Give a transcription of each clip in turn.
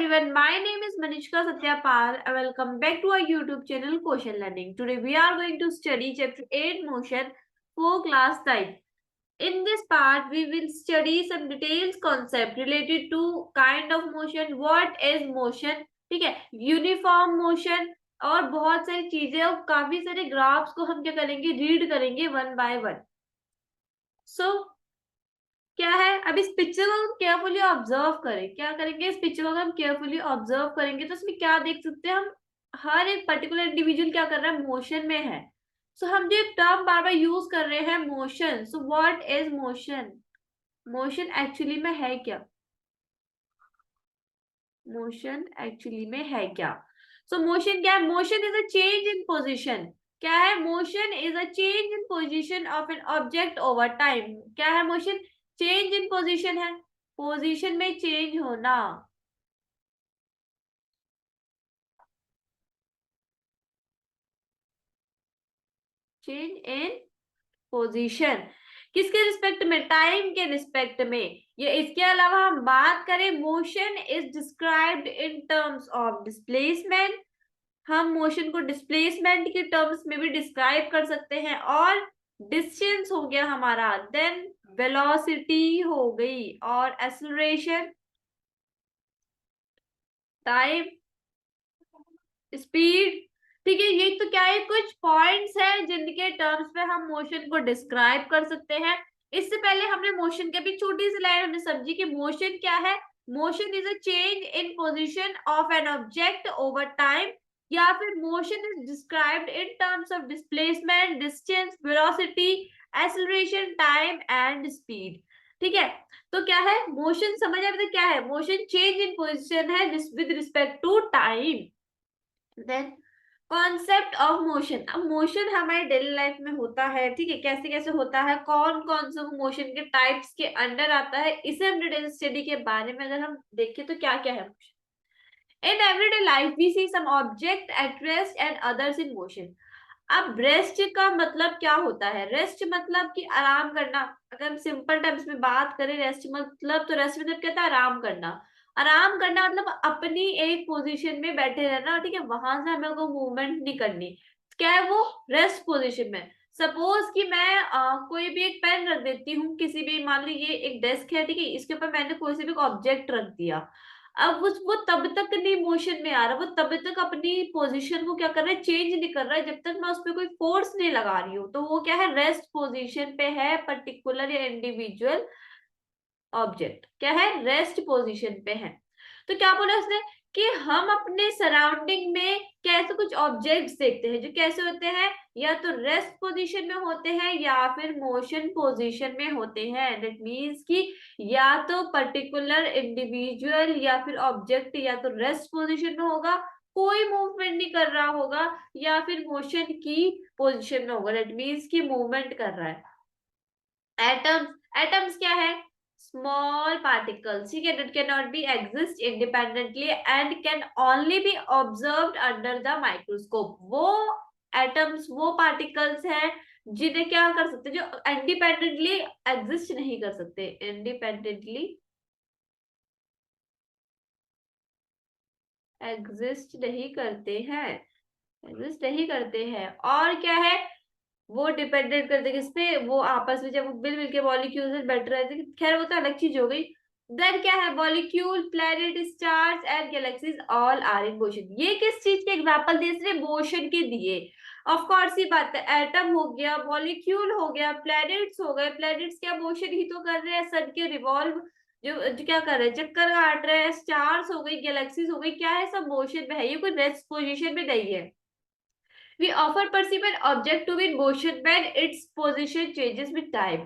everyone, my name is Manishka Satyapal and welcome back to our YouTube channel Question Learning. Today we are going to study chapter 8 motion for class 9. In this part we will study some details concept related to kind of motion, what is motion, ठीक है, uniform motion और बहुत सारी चीजें और काफी सारे graphs को हम क्या करेंगे, रीड करेंगे वन बाय वन. सो क्या है, अब इस पिक्चर को हम केयरफुली ऑब्जर्व करें. क्या करेंगे, इस पिक्चर को हम केयरफुली ऑब्जर्व करेंगे तो इसमें क्या देख सकते हैं हम, हर एक पर्टिकुलर इंडिविजुअल क्या कर रहा है, मोशन में है. सो हम जो टर्म बार बार यूज कर रहे हैं motion, so what is motion. Motion actually में है क्या, मोशन एक्चुअली में है क्या. सो मोशन क्या है, motion is a change in position. क्या है, motion is a change in position of an object over time. क्या है मोशन, चेंज इन पोजिशन है, पोजीशन में चेंज होना. चेंज इन पोजीशन किसके रिस्पेक्ट में, टाइम के रिस्पेक्ट में. ये इसके अलावा हम बात करें, motion is described in terms of displacement. हम मोशन को डिस्प्लेसमेंट के टर्म्स में भी डिस्क्राइब कर सकते हैं. और डिस्टेंस हो गया हमारा, देन वेलोसिटी हो गई, और एक्सेलरेशन, टाइम, स्पीड. ठीक है, ये तो क्या है, कुछ पॉइंट्स हैं जिनके टर्म्स में हम मोशन को डिस्क्राइब कर सकते हैं. इससे पहले हमने मोशन के भी छोटी सी लाइन हमने समझी कि मोशन क्या है. Motion is a change in position of an object over time, या फिर motion is described in terms of displacement, distance, velocity, acceleration, time and speed. ठीक है, तो क्या है मोशन, समझ आए क्या है मोशन, चेंज इन पोजिशन है with respect to time. Then concept of motion. अब मोशन हमारे डेली लाइफ में होता है, ठीक है, कैसे कैसे होता है, कौन कौन से मोशन के टाइप्स के अंडर आता है, इसे हम डिटेल स्टडी के बारे में अगर हम देखें तो क्या क्या है motion. In everyday life we see some object at rest and others in motion. अब रेस्ट का मतलब क्या होता है, रेस्ट मतलब कि आराम करना. अगर हम सिंपल टर्म्स में बात करें, रेस्ट मतलब, तो रेस्ट मतलब क्या था, आराम करना. आराम करना मतलब अपनी एक पोजीशन में बैठे रहना, ठीक है, वहां से हमें को मूवमेंट नहीं करनी. क्या है वो, रेस्ट पोजीशन में. सपोज कि मैं कोई भी एक पेन रख देती हूँ किसी भी, मान ली ये एक डेस्क है, ठीक है, इसके ऊपर मैंने कोई सा भी ऑब्जेक्ट रख दिया. अब वो तब तक नहीं मोशन में आ रहा, वो तब तक अपनी पोजीशन को क्या कर रहा है, चेंज नहीं कर रहा है, जब तक मैं उस पर कोई फोर्स नहीं लगा रही हूँ. तो वो क्या है, रेस्ट पोजीशन पे है, पर्टिकुलर या इंडिविजुअल ऑब्जेक्ट क्या है, रेस्ट पोजीशन पे है. तो क्या बोला उसने कि हम अपने सराउंडिंग में कैसे कुछ ऑब्जेक्ट्स देखते हैं जो कैसे होते हैं, या तो रेस्ट पोजीशन में होते हैं या फिर मोशन पोजीशन में होते हैं. दैट मीन्स कि या तो पर्टिकुलर इंडिविजुअल या फिर ऑब्जेक्ट या तो रेस्ट पोजीशन में होगा, कोई मूवमेंट नहीं कर रहा होगा, या फिर मोशन की पोजीशन में होगा. दैट मीन्स कि मूवमेंट कर रहा है. एटम्स, एटम्स क्या है, small particles, ठीक है, that cannot be exist independently and can only be observed under the microscope. वो atoms, वो particles हैं जिन्हें क्या कर सकते, जो independently exist नहीं कर सकते, independently exist नहीं करते हैं, exist नहीं करते हैं. और क्या है, वो डिपेंडेंट करते किस पे, वो आपस में जब मिल मिल के मॉलिक्यूल्स बैठ रहे थे, खैर वो तो अलग चीज हो गई. देन क्या है, molecule, planet, stars and galaxies all are in motion. ये किस चीज के एग्जांपल दिए इसने, मोशन के दिए. ऑफ कोर्स ही बात है, एटम हो गया, मॉलिक्यूल हो गया, प्लैनेट्स हो गए. प्लैनेट्स क्या मोशन ही तो कर रहे हैं, सन के रिवॉल्व जो क्या कर रहे हैं, चक्कर काट रहे हैं. स्टार्स हो गई, गैलेक्सीज हो गई, क्या है, सब मोशन में है, ये कोई रेस्ट पोजीशन में नहीं है. We often perceive an object to be in motion when its position changes with time.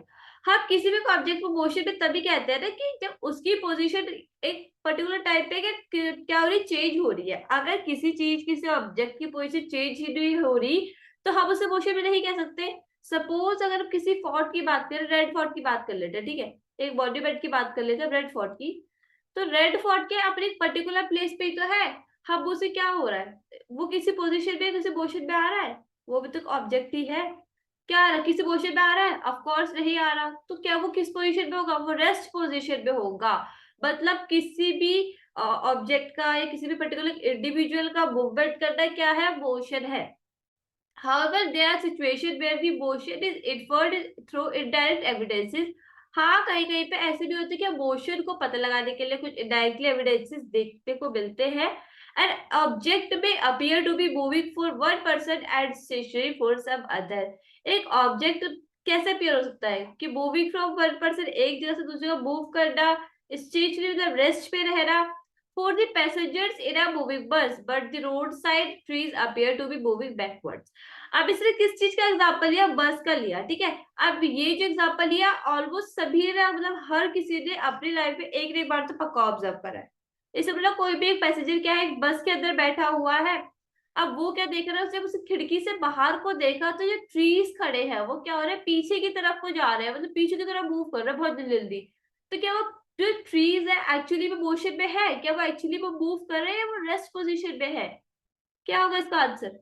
हम किसी भी ऑब्जेक्ट को मोशन पे तभी कहते हैं ना कि जब उसकी पोजीशन एक पर्टिकुलर टाइम पे क्या हो रही, चेंज हो रही है. अगर किसी चीज, किसी ऑब्जेक्ट की पोजीशन चेंज ही नहीं हो रही तो हम उसे मोशन में नहीं कह सकते. सपोज अगर किसी फोर्ट की बात करें, रेड फोर्ट की बात कर लेते हैं, ठीक है, एक बॉडी बेड की बात कर लेते हैं, रेड फोर्ट की. तो रेड फोर्ट के अपने पर्टिकुलर प्लेस पे ही तो है, हम उसे क्या हो रहा है, वो किसी पोजीशन पे किसी पोजीशन पे आ रहा है, वो भी तो ऑब्जेक्ट ही है. क्या आ रहा है, किसी पोजीशन पे आ रहा है, ऑफ कोर्स नहीं आ रहा. तो क्या वो किस पोजीशन पे होगा, वो रेस्ट पोजीशन पे होगा. मतलब किसी भी ऑब्जेक्ट का या किसी भी पर्टिकुलर इंडिविजुअल का मूवमेंट करना क्या है, मोशन है. However, there are situations where the motion is inferred through indirect evidences. हाँ, कहीं कहीं पे ऐसे भी होते हैं कि मोशन को पता लगाने के लिए कुछ इनडायरेक्टली एविडेंसेस देखने को मिलते हैं. And object may appear to be moving for one person and stationary for some other. एक ऑब्जेक्ट कैसे अपीयर हो सकता है कि मूविंग फ्रॉम वन पर्सन, एक जगह से दूसरी जगह मूव करना, स्टेशनरी मतलब रेस्ट पे रहना. For the passengers in a moving bus, but the roadside trees appear to be moving backwards. अब इसने किस चीज का एग्जाम्पल लिया, बस का लिया. ठीक है, अब ये जो एग्जाम्पल लिया ऑलमोस्ट सभी ने, मतलब हर किसी ने अपनी लाइफ में एक ना एक बार तो पक्का ऑब्जर्व करा है. इससे मतलब कोई भी एक पैसेंजर क्या है, एक बस के अंदर बैठा हुआ है. अब वो क्या देख रहा है, जब उसे खिड़की से बाहर को देखा तो जो ट्रीज खड़े हैं वो क्या हो रहे हैं, पीछे की तरफ को जा रहे हैं, मतलब पीछे की तरफ मूव कर रहे हैं बहुत जल्दी. तो क्या वो जो ट्रीज है एक्चुअली में मोशन में है, क्या वो एक्चुअली में मूव कर रहे हैं, वो रेस्ट पोजीशन में है? क्या होगा इसका आंसर?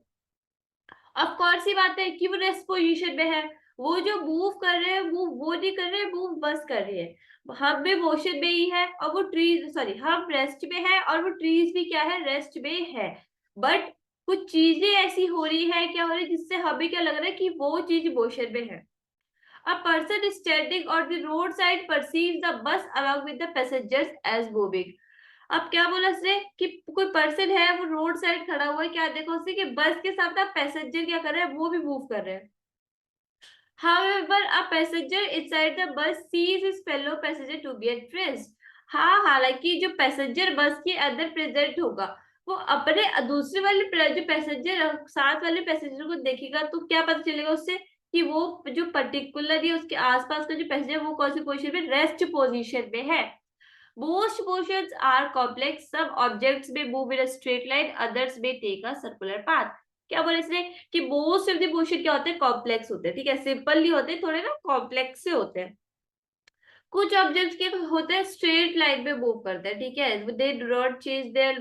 ऑफ कोर्स ही बात है कि वो रेस्ट पोजीशन में है. वो जो मूव कर रहे हैं वो नहीं कर रहे हैं, मूव बस कर रहे हैं. हम भी मोशन में ही है और वो ट्रीज, सॉरी, हम रेस्ट में है और वो ट्रीज भी क्या है, रेस्ट में है. बट कुछ चीजें ऐसी हो रही है, क्या हो रही है, जिससे हमें क्या लग रहा है कि वो चीज मोशन में है. A person standing on the roadside perceives the bus along with the passengers as moving. अब क्या बोला उसने कि कोई पर्सन है वो रोड साइड खड़ा हुआ है, क्या देखो उसने कि बस के साथ पैसेंजर क्या कर रहे हैं, वो भी मूव कर रहे हैं. However, a passenger inside the bus sees his fellow passenger to be at rest. हाँ, हालांकि जो पैसेंजर बस के अंदर प्रेजेंट होगा वो अपने दूसरे वाले जो पैसेंजर साथ वाले पैसेंजर को देखेगा तो क्या पता चलेगा उससे कि वो जो पर्टिकुलर या उसके आसपास का जो पैसेंजर वो कौन सी पोजीशन में, रेस्ट पोजीशन में है. Most motions are complex. Some objects may move in a straight line, others may take a circular path. क्या बोले इसने कि मोस्ट ऑफ द मोशन क्या होते हैं, कॉम्प्लेक्स होते हैं. ठीक है, सिंपल नहीं होते, थोड़े ना कॉम्प्लेक्स से होते हैं. कुछ ऑब्जेक्ट्स के होते हैं स्ट्रेट लाइन में मूव करते हैं. ठीक है, they do not change their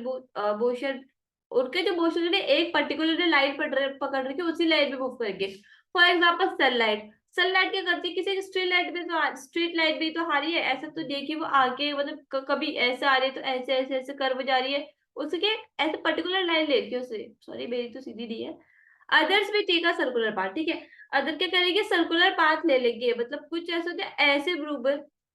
motion. उनके जो मोशन है एक पर्टिकुलर लाइन पकड़ रखे उसी लाइन में मूव करेंगे. For example sunlight. सनलाइट क्या करती है, किसी स्ट्रेट लाइन में तो स्ट्रेट लाइन में तो आ रही है, ऐसा तो देखिए वो आगे मतलब कभी ऐसे आ रही है तो ऐसे ऐसे ऐसे कर्व जा रही है, उसके ऐसे पर्टिकुलर लाइन लेती है उसे. सॉरी मेरी तो सीधी नहीं है. अदर्स भी टेक अ सर्कुलर पाथ. ठीक है, अदर क्या करेंगे, सर्कुलर पाथ ले लेंगे. मतलब कुछ ऐसे होते हैं ऐसे मूव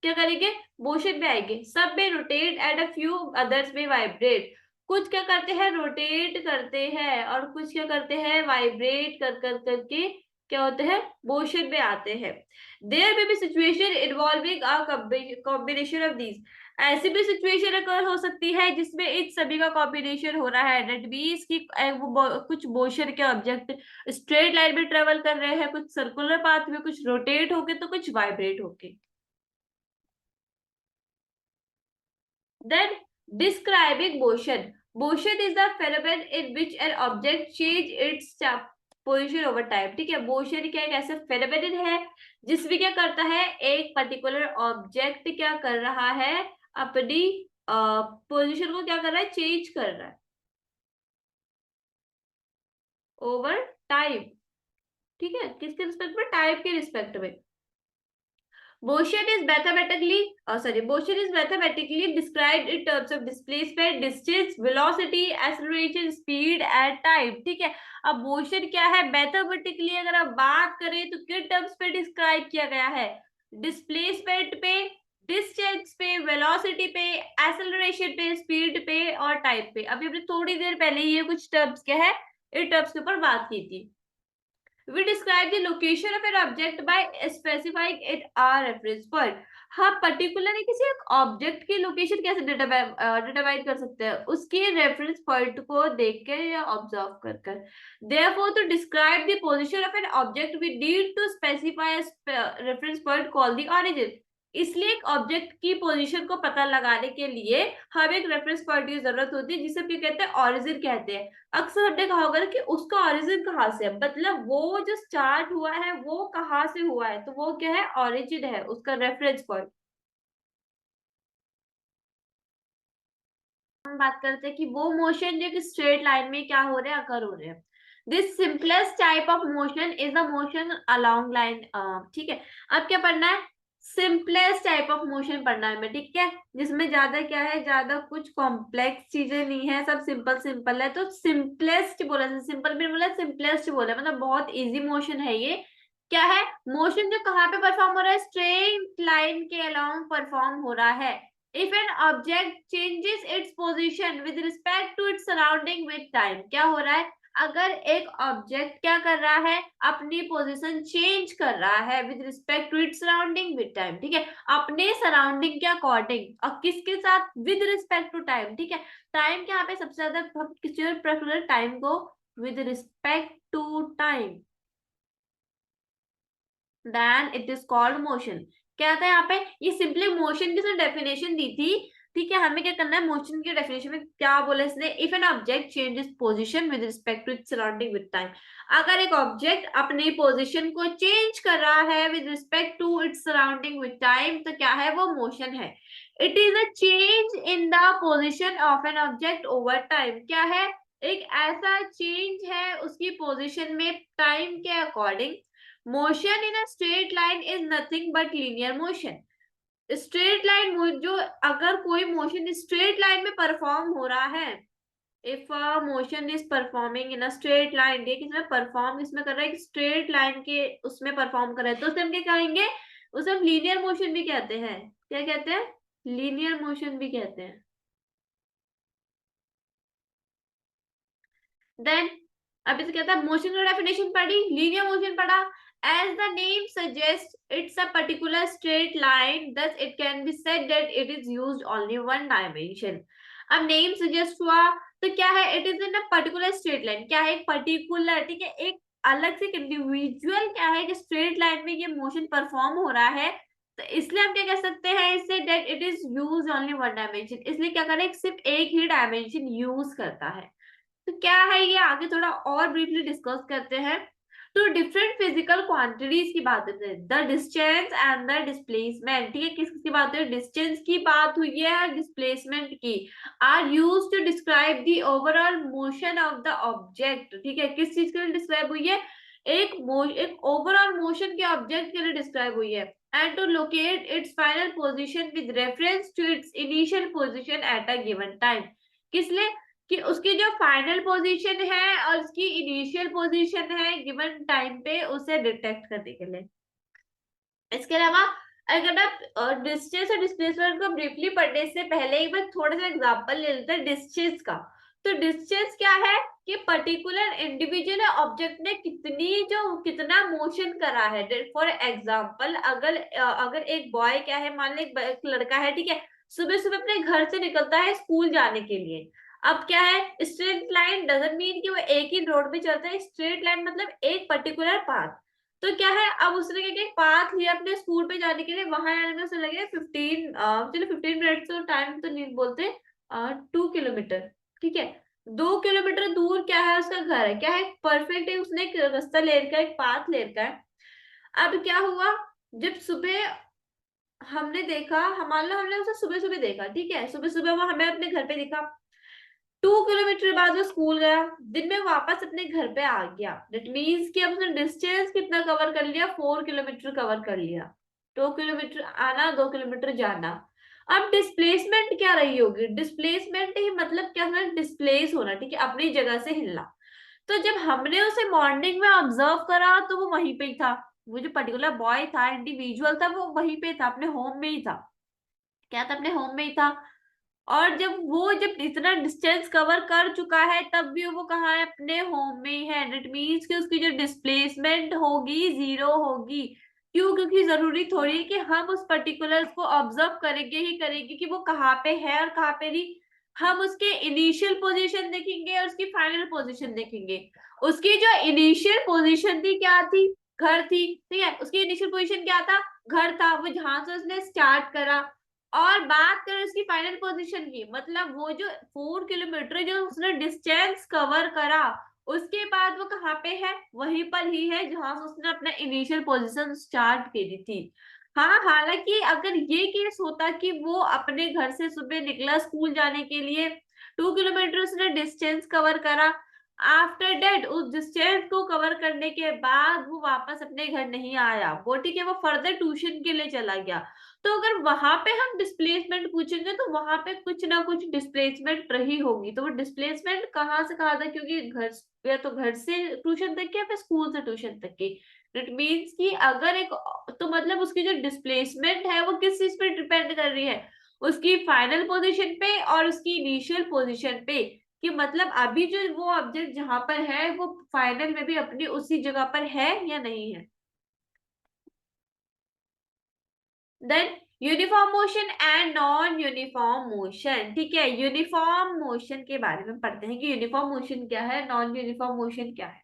क्या करेंगे, मोशन में आएंगे. सब में rotate and a few others में वाइब्रेट. कुछ क्या करते हैं, रोटेट करते हैं और कुछ क्या करते हैं, वाइब्रेट कर कर करके क्या होते हैं, मोशन में आते हैं. देयर में भी situation involving a combination of these. ऐसी भी सिचुएशन अगर हो सकती है जिसमें इन सभी का कॉम्बिनेशन हो रहा है. डेट मीन्स की कुछ मोशन के ऑब्जेक्ट स्ट्रेट लाइन में ट्रेवल कर रहे हैं, कुछ सर्कुलर पाथ में, कुछ रोटेट होके तो कुछ वाइब्रेट होके. Then describing motion. Motion is the phenomenon in which an object change its position over time. ठीक है, मोशन क्या एक ऐसा फेनोमेनन है जिसमें क्या करता है, एक पर्टिकुलर ऑब्जेक्ट क्या कर रहा है, अपनी पोजीशन को क्या कर रहा है, चेंज कर रहा है ओवर टाइम. ठीक है, किसके रिस्पेक्ट में, टाइम के रिस्पेक्ट में. Motion is mathematically described in terms of displacement, distance, velocity, acceleration, speed and time. ठीक है, अब मोशन क्या है, मैथमेटिकली अगर आप बात करें तो किन टर्म्स पे डिस्क्राइब किया गया है, डिस्प्लेसमेंट पे, डिस्टेंस पे, वेलोसिटी पे, एक्सेलरेशन पे, स्पीड पे और टाइम पे. अभी हमने थोड़ी देर पहले ये कुछ टर्म्स क्या है, इन टर्म्स के ऊपर बात की थी. We describe the location of an object by specifying it our reference point. हाँ, पर्टिकुलरली किसी एक ऑब्जेक्ट की लोकेशन कैसे डिटरमाइन कर सकते हैं, उसके रेफरेंस पॉइंट को देखकर या ऑब्जर्व कर कर. Therefore, to describe the position of an object, we need to specify a reference point called the origin. इसलिए एक ऑब्जेक्ट की पोजीशन को पता लगाने के लिए हमें एक रेफरेंस पॉइंट की जरूरत होती है, जिसे क्या कहते हैं, ऑरिजिन कहते हैं. अक्सर हमने कहा होगा कि उसका ऑरिजिन कहाँ से है, मतलब वो जो स्टार्ट हुआ है वो कहाँ से हुआ है, तो वो क्या है, ऑरिजिन है, उसका रेफरेंस पॉइंट. हम बात करते हैं कि वो मोशन जो कि स्ट्रेट लाइन में क्या हो रहे हैं, अकर हो रहे हैं. This simplest type of motion is the motion along line. ठीक है, अब क्या पढ़ना है, सिंपलेस्ट टाइप ऑफ मोशन पढ़ना है हमें, ठीक है, जिसमें ज्यादा क्या है, ज्यादा कुछ कॉम्प्लेक्स चीजें नहीं है, सब सिंपल सिंपल है। तो सिंपलेस्ट बोला, सिंपल भी बोला, सिंपलेस्ट बोला, मतलब बहुत इजी मोशन है ये। क्या है मोशन, जो कहाँ पे परफॉर्म हो रहा है, स्ट्रेट लाइन के अलोंग परफॉर्म हो रहा है। If an object changes its position with respect to its surrounding with time, क्या हो रहा है, अगर एक ऑब्जेक्ट क्या कर रहा है, अपनी पोजीशन चेंज कर रहा है with respect to its surrounding with time, ठीक है, अपने सराउंडिंग के अकॉर्डिंग, और किसके साथ, विद रिस्पेक्ट टू टाइम, ठीक है। टाइम के यहाँ पे सबसे ज्यादा हम किस चीज में प्रेफर करें, टाइम को, with respect to time, then it is called motion. क्या था यहाँ पे, ये सिंपली मोशन की डेफिनेशन दी थी, ठीक है। हमें क्या करना है, मोशन की डेफिनेशन में क्या बोला इसने, if an object changes position with respect to its surrounding with time, अगर एक ऑब्जेक्ट अपनी पोजीशन को चेंज कर रहा है with respect to its surrounding with time, तो क्या है, वो मोशन है। It is a change in the position of an object over time, क्या है, एक ऐसा चेंज है उसकी पोजिशन में टाइम के according. Motion in a straight line is nothing but linear motion. Straight line जो, अगर कोई मोशन स्ट्रेट लाइन में परफॉर्म हो रहा है, if a motion is performing in a straight line, ये किसमें परफॉर्म, इसमें कर रहा है, स्ट्रेट लाइन के उसमें परफॉर्म कर रहा है, तो उसे हम क्या कहेंगे, उसे हम लीनियर मोशन भी कहते हैं। क्या कहते हैं, लीनियर मोशन भी कहते हैं। देन अभी तो कहता है, मोशन का डेफिनेशन पढ़ी, लीनियर मोशन पढ़ा। As the name suggest it's a particular straight line, thus it can be said that it is used only one dimension। अब नेम सजेस्ट हुआ, तो क्या है, it is in a particular straight line, क्या है, एक particular, ठीक है, एक अलग से इंडिविजुअल क्या है, कि स्ट्रेट लाइन में ये मोशन परफॉर्म हो रहा है, तो इसलिए हम क्या कह सकते हैं इससे, that it is use only one dimension, इसलिए क्या करें, सिर्फ एक ही डायमेंशन यूज करता है। तो क्या है ये, आगे थोड़ा और ब्रीफली डिस्कस करते हैं। तो डिफरेंट फिजिकल क्वांटिटीज की बात करते हैं, the distance and the displacement, ठीक है, किस की बात हुई, डिस्टेंस की बात हुई है, डिस्प्लेसमेंट की, are use to describe the overall motion of the object, ठीक है, किस चीज के लिए डिस्क्राइब हुई है, एक ओवरऑल मोशन के ऑब्जेक्ट के लिए डिस्क्राइब हुई है। And to locate its final position with reference to its initial position at a given time, किस लिए, कि उसकी जो फाइनल पोजीशन है और उसकी इनिशियल पोजीशन है गिवन टाइम पे, उसे डिटेक्ट करने के लिए। इसके अलावा अगर आप डिस्टेंस और डिस्प्लेसमेंट को ब्रीफली पढ़ने से पहले एक बार थोड़ा सा एग्जांपल ले लेते हैं डिस्टेंस का। तो डिस्टेंस क्या है, कि पर्टिकुलर इंडिविजुअल ऑब्जेक्ट ने कितना मोशन करा है। फॉर एग्जांपल अगर एक बॉय क्या है, मान लो एक लड़का है, ठीक है, सुबह सुबह अपने घर से निकलता है स्कूल जाने के लिए। अब क्या है, स्ट्रेट लाइन डजंट मीन कि वो एक ही रोड पे चलता है, स्ट्रेट लाइन मतलब एक पर्टिकुलर पाथ। तो क्या है, अब उसने क्या किया, पाथ लिया अपने स्कूल पे जाने के लिए, वहां आने में उसे लगे 15, चलो 15 मिनट, तो टाइम तो नहीं बोलते, 2 किलोमीटर, ठीक है, 2 किलोमीटर दूर क्या है, उसका घर है, क्या है, परफेक्ट है, उसने एक रास्ता ले रखा है, एक पाथ ले रखा है। अब क्या हुआ, जब सुबह हमने देखा, हम मान लो हमने उसे सुबह सुबह देखा, ठीक है, सुबह सुबह वो हमें अपने घर पे दिखा, 2 किलोमीटर बाद वो स्कूल गया, दिन में वापस अपने घर पे आ गया, दैट मीन्स कि अब उसने डिस्टेंस कितना कवर कर लिया, 4 किलोमीटर कवर कर लिया। 2 किलोमीटर आना, 2 किलोमीटर जाना। अब डिस्प्लेसमेंट क्या रही होगी, डिस्प्लेसमेंट ही मतलब क्या है, डिस्प्लेस होना, ठीक है, अपनी जगह से हिलना। तो जब हमने उसे मॉर्निंग में ऑब्जर्व करा, तो वो वहीं पे ही था, वो जो पर्टिकुलर बॉय था, इंडिविजुअल था, वो वहीं पे था, अपने होम में ही था, क्या था, अपने होम में ही था। और जब इतना डिस्टेंस कवर कर चुका है, तब भी वो कहाँ है, अपने होम में ही है, दैट मीन्स कि उसकी जो डिस्प्लेसमेंट होगी, जीरो होगी। क्यों, क्योंकि जरूरी थोड़ी है कि हम उस पर्टिकुलर को ऑब्जर्व करेंगे ही करेंगे कि वो कहाँ पे है और कहाँ पे नहीं। हम उसके इनिशियल पोजीशन देखेंगे और उसकी फाइनल पोजीशन देखेंगे। उसकी जो इनिशियल पोजीशन थी क्या थी, घर थी, ठीक है, उसकी इनिशियल पोजीशन क्या था, घर था, वो जहां से उसने स्टार्ट करा। और बात करें उसकी फाइनल पोजीशन की, मतलब वो जो 4 किलोमीटर जो उसने डिस्टेंस कवर करा, उसके बाद वो कहाँ पे है, वहीं पर ही है जहां से उसने अपना इनिशियल पोजीशन स्टार्ट करी थी। हाँ, हालांकि अगर ये केस होता कि वो अपने घर से सुबह निकला स्कूल जाने के लिए, 2 किलोमीटर उसने डिस्टेंस कवर करा, आफ्टर डेट उस डिस्टेंस को कवर करने के बाद वो वापस अपने घर नहीं आया, वो ठीक है, वो फर्दर ट्यूशन के लिए चला गया। तो अगर वहां पे हम डिस्प्लेसमेंट पूछेंगे तो वहां पे कुछ ना कुछ डिस्प्लेसमेंट रही होगी। तो वो डिस्प्लेसमेंट कहाँ से कहा था, क्योंकि घर या तो घर से ट्यूशन तक की या फिर स्कूल से ट्यूशन तक की। इट मीन्स कि अगर एक, तो मतलब उसकी जो डिस्प्लेसमेंट है वो किस चीज पे डिपेंड कर रही है, उसकी फाइनल पोजीशन पे और उसकी इनिशियल पोजीशन पे, कि मतलब अभी जो वो ऑब्जेक्ट जहां पर है वो फाइनल में भी अपनी उसी जगह पर है या नहीं है। Then uniform motion and non uniform motion, ठीक है, यूनिफॉर्म मोशन के बारे में पढ़ते हैं कि यूनिफॉर्म मोशन क्या है, नॉन यूनिफॉर्म मोशन क्या है।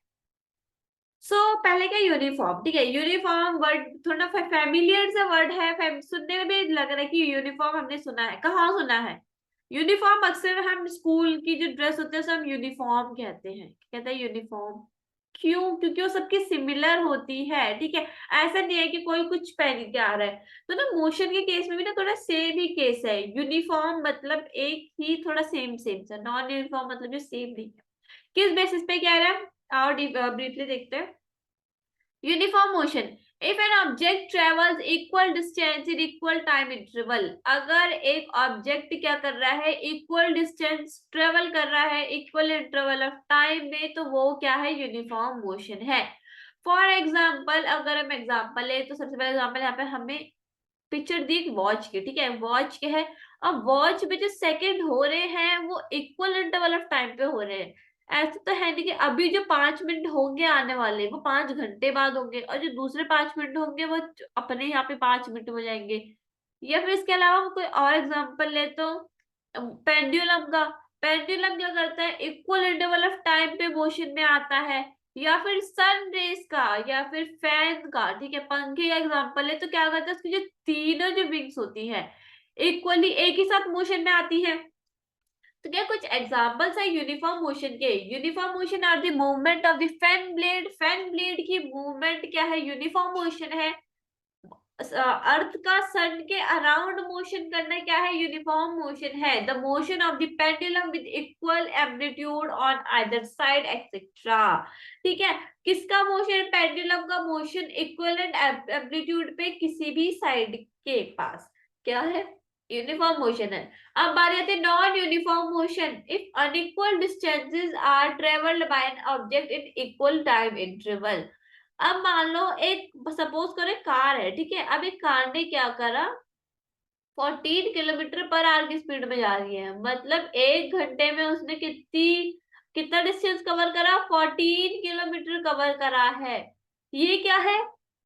पहले क्या यूनिफॉर्म, ठीक है, यूनिफॉर्म वर्ड थोड़ा फैमिलियर सा वर्ड है, सुनने में भी लग रहा है कि यूनिफॉर्म हमने सुना है, कहाँ सुना है। यूनिफॉर्म अक्सर हम स्कूल की जो ड्रेस होते हैं उसे हम यूनिफॉर्म कहते हैं, कहते हैं यूनिफॉर्म। क्यों? क्योंकि वो सबकी सिमिलर होती है, ठीक है। ऐसा नहीं है कि कोई कुछ पहन के आ रहा है। तो ना मोशन के केस में भी ना थोड़ा सेम ही केस है, यूनिफॉर्म मतलब एक ही थोड़ा सेम सेम सा, नॉन यूनिफॉर्म मतलब जो सेम नहीं है। किस बेसिस पे कह रहे हैं, और ब्रीफली देखते हैं। Uniform motion, if an object travels equal distance in equal time interval, अगर एक ऑब्जेक्ट क्या कर रहा है, इक्वल डिस्टेंस ट्रेवल कर रहा है इक्वल इंटरवल ऑफ टाइम में, तो वो क्या है, यूनिफॉर्म मोशन है। फॉर एग्जाम्पल, अगर हम एग्जाम्पल ले तो सबसे पहले एग्जाम्पल यहाँ पे हमें पिक्चर दी वॉच की, ठीक है, वॉच के है। अब वॉच में जो सेकंड हो रहे हैं वो इक्वल इंटरवल ऑफ टाइम पे हो रहे हैं। ऐसा तो है नहीं कि अभी जो 5 मिनट होंगे आने वाले वो 5 घंटे बाद होंगे, और जो दूसरे 5 मिनट होंगे वो अपने यहाँ पे 5 मिनट हो जाएंगे। या फिर इसके अलावा हम कोई और एग्जांपल ले तो पेंडुलम का, पेंडुलम क्या करता है, इक्वल इंटरवल ऑफ टाइम पे मोशन में आता है। या फिर सन रेस का, या फिर फैन का, ठीक है, पंखे का एग्जांपल है, तो क्या करता है, उसकी जो तीनों जो विंग्स होती है इक्वली एक ही साथ मोशन में आती है। तो क्या कुछ एग्जांपल्स है यूनिफॉर्म मोशन के। Uniform motion are the movement of the fan blade, fan blade की मूवमेंट क्या है, यूनिफॉर्म मोशन है। अर्थ का सन के अराउंड मोशन करना क्या है, यूनिफॉर्म मोशन है। The motion of the pendulum with equal amplitude on either side etcetera, ठीक है। किसका मोशन, पेंडुलम का मोशन इक्वल एम्पलीट्यूड पे किसी भी साइड के पास क्या है, यूनिफॉर्म मोशन है। अब बात आती है non uniform motion, if unequal distances are travelled by an object in equal time interval. अब मान लो एक, सपोज करो एक कार है, ठीक है, अब एक कार ने क्या करा, 14 किलोमीटर पर आवर की स्पीड में जा रही है, मतलब 1 घंटे में उसने कितना डिस्टेंस कवर करा, 14 किलोमीटर कवर करा है। ये क्या है,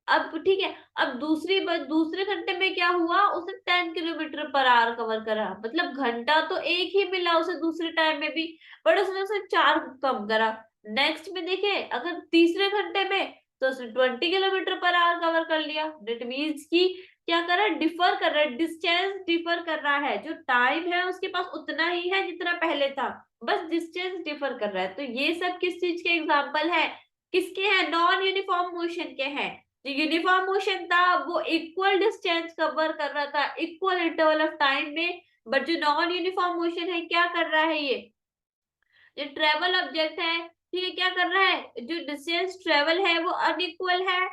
अब ठीक है, अब दूसरे घंटे में क्या हुआ, उसने 10 किलोमीटर पर आवर कवर करा, मतलब घंटा तो एक ही मिला उसे दूसरे टाइम में भी, बट उसने उसे 4 कम करा। नेक्स्ट में देखे अगर तीसरे घंटे में, तो उसने 20 किलोमीटर पर आवर कवर कर लिया। डेट मीन्स की क्या कर रहा है, डिफर कर रहा है, डिस्टेंस डिफर कर रहा है, जो टाइम है उसके पास उतना ही है जितना पहले था, बस डिस्टेंस डिफर कर रहा है। तो ये सब किस चीज के एग्जांपल है, किसके हैं, नॉन यूनिफॉर्म मोशन के हैं। जो यूनिफॉर्म मोशन था वो इक्वल डिस्टेंस कवर कर रहा था इक्वल इंटरवल ऑफ टाइम में, बट जो नॉन यूनिफॉर्म मोशन है क्या कर रहा है, ये ट्रेवल ऑब्जेक्ट है, ठीक है, क्या कर रहा है, जो डिस्टेंस ट्रेवल है वो अनइक्वल है,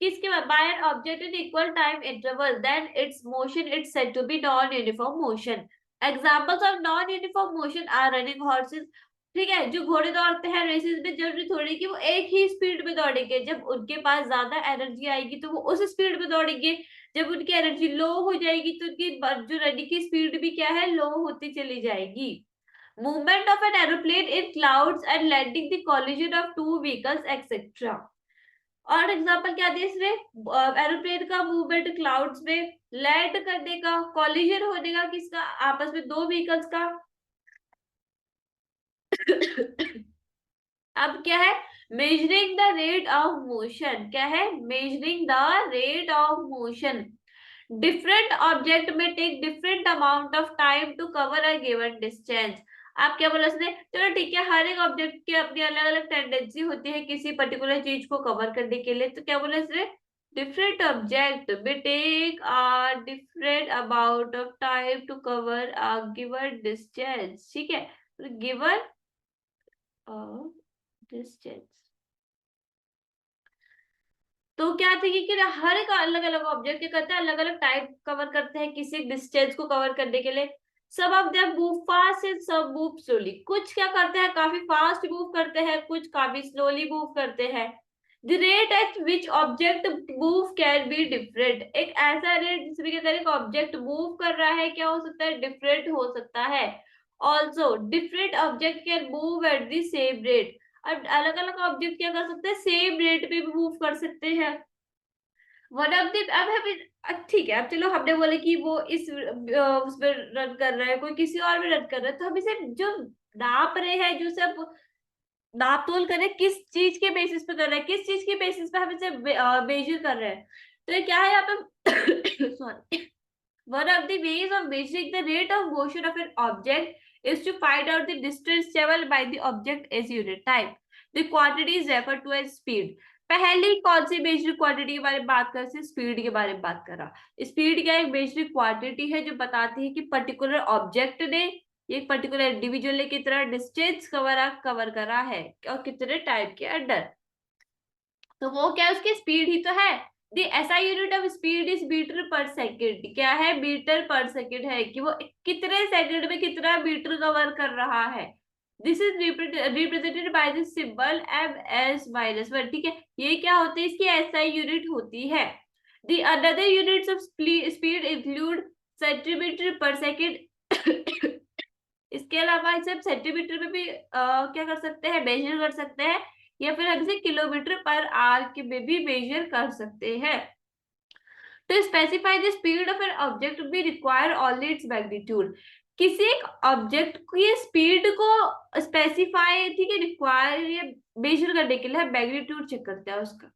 किसके बाद, by an object in equal time interval, then its motion it's said to be non uniform motion. Examples of non uniform motion are running horses, ठीक है, जो घोड़े दौड़ते हैं रेसेस में, जरूरी थोड़ी कि वो एक ही स्पीड में दौड़ेंगे, जब उनके पास ज्यादा एनर्जी आएगी तो वो उस स्पीड में दौड़ेंगे, जब उनकी एनर्जी लो हो जाएगी तो उनकी जो रनिंग की स्पीड भी क्या है, लो होती चली जाएगी। Movement of an aeroplane in clouds and landing, the collision of two vehicles etc. और एग्जांपल क्या दे इसमें, एरोप्लेन का मूवमेंट क्लाउड्स में, लैंड करने का, कॉलिजन होने का, किसका, आपस में दो व्हीकल्स का। अब क्या है, measuring the rate of motion, क्या है, measuring the rate of motion. Different object में take different amount of time to cover a given distance. आप क्या बोला उसने, चलो ठीक है, हर एक ऑब्जेक्ट की अपनी अलग अलग टेंडेंसी होती है किसी पर्टिकुलर चीज को कवर करने के लिए, तो क्या बोला इसने, डिफरेंट ऑब्जेक्ट में take a different amount of time to cover a given distance, ठीक है, गिवन डिस्टेंस। तो क्या थे कि हर एक अलग अलग ऑब्जेक्ट क्या करते हैं, अलग अलग टाइप कवर करते हैं किसी डिस्टेंस को कवर करने के लिए। सब of them move fast and सब मूव स्लोली। कुछ क्या करते हैं, काफी फास्ट मूव करते हैं, कुछ काफी स्लोली मूव करते हैं। The rate at which object move can be different. एक ऐसा रेट जिसमें क्या करें, ऑब्जेक्ट मूव कर रहा है, क्या हो सकता है, डिफरेंट हो सकता है। Also different object can move at the same rate. अब अलग अलग ऑब्जेक्ट क्या कर सकते हैं, सेम रेट पे भी मूव कर सकते हैं। वन ऑफ द, अब हमें ठीक है, अब चलो हमने बोले कि वो इस उसमें रन कर रहा है, कोई किसी और में रन कर रहा है, तो हम इसे जो नाप रहे हैं, जो सब नाप तोल कर रहे हैं, किस चीज के बेसिस पे कर रहे हैं, किस चीज के बेसिस पे हम इसे मेजर कर रहे हैं। तो ये क्या है यहाँ पे sorry, one of the ways of measuring the rate of motion of an object is to find out the distance traveled by the object as unit time. The quantity is referred to as speed. पहली कौन सी major quantity के बारे में बात कर रहे, speed के बारे में बात कर रहा। स्पीड क्या एक मेजर क्वांटिटी है जो बताती है कि पर्टिकुलर ऑब्जेक्ट ने एक पर्टिकुलर इंडिविजुअल ने कितना डिस्टेंस कवर करा है और कितने टाइम के अंडर। तो वो क्या है, उसकी स्पीड ही तो है। The SI unit of speed is metre per second. क्या है, मीटर पर सेकेंड है, कि वो कितने सेकंड में कितना मीटर कवर कर रहा है। This is represented by this symbol ms-1। ठीक है, ये क्या होती है, इसकी SI यूनिट होती है। The another units of speed include centimetre पर सेकेंड। इसके अलावा इसे सेंटीमीटर में भी क्या कर सकते हैं, मेजर कर सकते हैं, या फिर हम इसे किलोमीटर पर आवर के में भी मेजर कर सकते हैं। तो specify the speed of an object भी रिक्वायर ओनली इट्स मैग्नीट्यूड। किसी एक ऑब्जेक्ट की स्पीड को स्पेसिफाई, ठीक है, रिक्वायर या मेजर करने के लिए हम मैग्नीट्यूड चेक करते हैं उसका।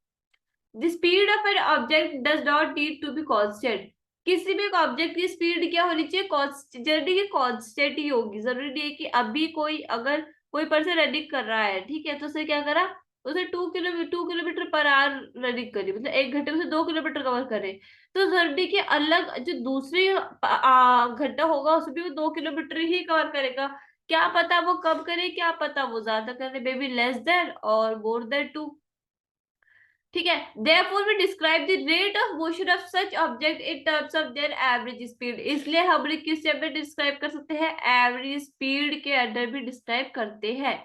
The speed of an object does not need to be constant. किसी भी एक ऑब्जेक्ट की स्पीड क्या होनी चाहिए, जरूरी कांस्टेंट ही होगी। जरूरी नहीं है कि अभी कोई अगर कोई पर्सन रनिंग कर रहा है, ठीक है, तो उसे क्या करा, उसे 2 किलोमीटर पर आवर रनिंग करी, मतलब 1 घंटे में उसे 2 किलोमीटर कवर करे। तो जरूरी कि अलग जो दूसरी घंटा होगा उसमें वो 2 किलोमीटर ही कवर करेगा। क्या पता वो कब करे, क्या पता वो ज्यादा करे, मे बी लेस देन और मोर देन 2। ठीक है, therefore we describe the rate of motion of such object in terms of their average speed। इसलिए हम किस step में डिस्क्राइब कर सकते हैं, एवरेज स्पीड के अंदर भी डिस्क्राइब करते हैं।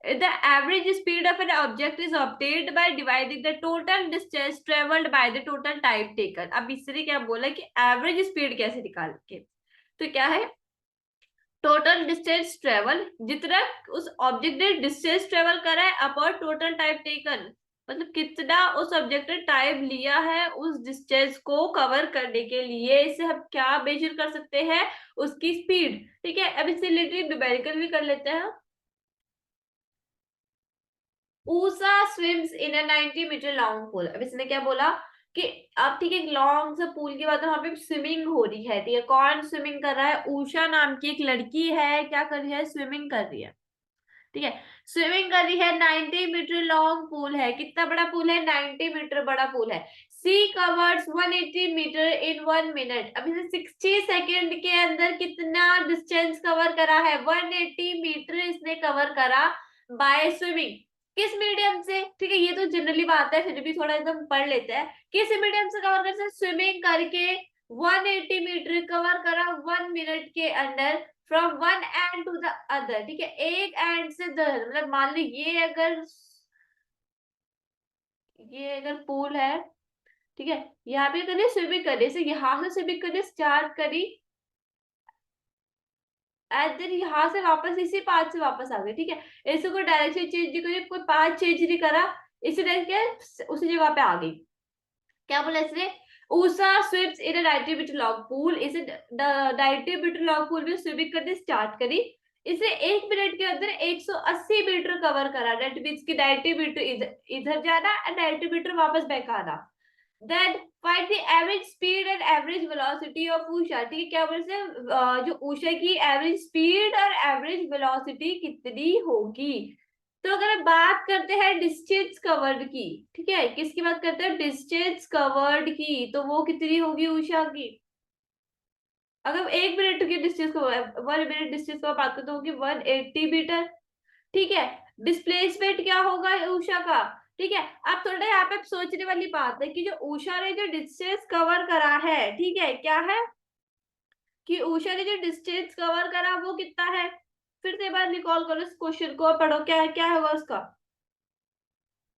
The average speed of an object is obtained by dividing the total distance traveled by the total time taken। अब इसने क्या बोला कि एवरेज स्पीड कैसे निकाल के, तो क्या है, टोटल डिस्टेंस ट्रेवल, जितना उस ऑब्जेक्ट ने डिस्टेंस ट्रेवल करा है अपॉन टोटल टाइम टेकन, मतलब कितना उस ऑब्जेक्ट ने टाइम लिया है उस डिस्टेंस को कवर करने के लिए। इसे हम क्या मेजर कर सकते हैं, उसकी स्पीड। ठीक है, अब इसे रिलेटेड न्यूमेरिकल भी कर लेते हैं। Usha swims in a 90 metre long pool. अब इसने क्या बोला कि अब ठीक है, लॉन्ग से पूल के बाद वहां पे स्विमिंग हो रही है, ठीक है, कौन स्विमिंग कर रहा है, उषा नाम की एक लड़की है, क्या कर रही है, स्विमिंग कर रही है। ठीक है, स्विमिंग कर रही है, 90 मीटर लॉन्ग पूल है। कितना बड़ा पूल है, 90 मीटर बड़ा पूल है। सी कवर्स 180 मीटर इन 1 मिनट। अब इसे 60 सेकेंड के अंदर कितना डिस्टेंस कवर करा है, 180 मीटर इसने कवर करा बाय स्विमिंग। किस मीडियम से, ठीक है, ये तो जनरली बात है, फिर भी थोड़ा एकदम पढ़ लेते हैं। किस मीडियम से कवर कर सकते, स्विमिंग करके 180 मीटर कवर करा 1 मिनट के अंदर, from one end to the other. ठीक है, एक एंड से मतलब मान ली ये अगर पूल है, ठीक है, यहाँ पे करिए स्विमिंग करिए, से यहाँ से स्विमिंग करिए, स्टार्ट करी, एंड देन यहाँ से वापस इसी पाथ से वापस आ गए। ठीक है, ऐसे कोई डायरेक्शन चेंज नहीं करी, कोई पाथ चेंज नहीं करा, इसी डायरेक्शन उसी जगह पे आ गई। क्या बोला इसने, Usha swims in 90 metre long pool. इसे 90 मीटर लॉन्ग पूल में स्विमिंग करनी स्टार्ट करी। इसे 1 मिनट के अंदर 180 मीटर कवर करा। दैट मींस कि 90 मीटर इधर जाना और 90 मीटर वापस बैक आना। Then find the average speed and average velocity of Usha. ठीक है, क्या बोलते हैं, जो उषा की एवरेज स्पीड और एवरेज वेलोसिटी कितनी होगी। तो अगर हम बात करते हैं डिस्टेंस कवर्ड की, ठीक है, किसकी बात करते हैं, डिस्टेंस कवर्ड की, तो वो कितनी होगी उषा की। अगर 1 मिनट की डिस्टेंस को 1 मिनट डिस्टेंस को बात करते होगी 180 मीटर। ठीक है। डिस्प्लेसमेंट क्या होगा उषा का, ठीक है। अब थोड़ा यहाँ पे सोचने वाली बात है कि जो उषा ने जो डिस्टेंस कवर करा है, ठीक है, क्या है कि उषा ने जो डिस्टेंस कवर करा वो कितना है। फिर से एक बार रिकॉल करो इस क्वेश्चन को और पढ़ो क्या है, क्या होगा उसका।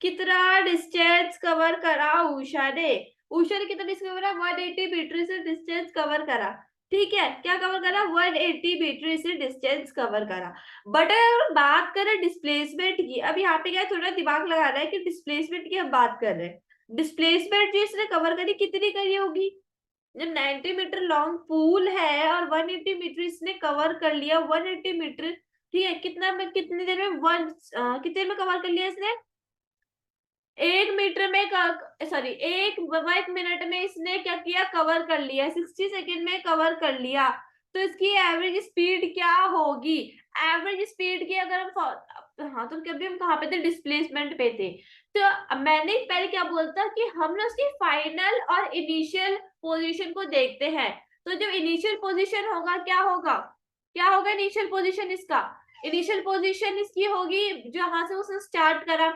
कितना डिस्टेंस कवर करा उषा ने। उषा ने कितना डिस्टेंस कवर करा, 180 मीटर से डिस्टेंस कवर करा। ठीक है, क्या कवर करा, 180 मीटर से डिस्टेंस कवर करा। बट अगर बात करें डिस्प्लेसमेंट की, अब यहाँ पे क्या है, थोड़ा दिमाग लगाना है कि डिस्प्लेसमेंट की हम बात कर रहे हैं। डिस्प्लेसमेंट जो इसने कवर करी कितनी करी होगी, जब 90 मीटर लॉन्ग पूल है और 180 मीटर इसने कवर कर लिया, 180 मीटर, ठीक है, कितना में, कितनी देर में, कितनी देर में कवर कर लिया इसने, 1 मीटर में, सॉरी, एक मिनट में इसने क्या किया, कवर कर लिया, 60 सेकेंड में कवर कर लिया। तो इसकी एवरेज स्पीड क्या होगी। एवरेज स्पीड की अगर हाँ, तो कभी हम कहाँ पे थे, डिस्प्लेसमेंट पे थे। तो मैंने पहले क्या बोलता कि हम ना उसकी फाइनल और इनिशियल पोजीशन को देखते हैं। तो जब इनिशियल पोजीशन होगा, क्या होगा, क्या होगा इनिशियल पोजीशन इसका, इनिशियल पोजीशन इसकी होगी जहां से उसने स्टार्ट करा,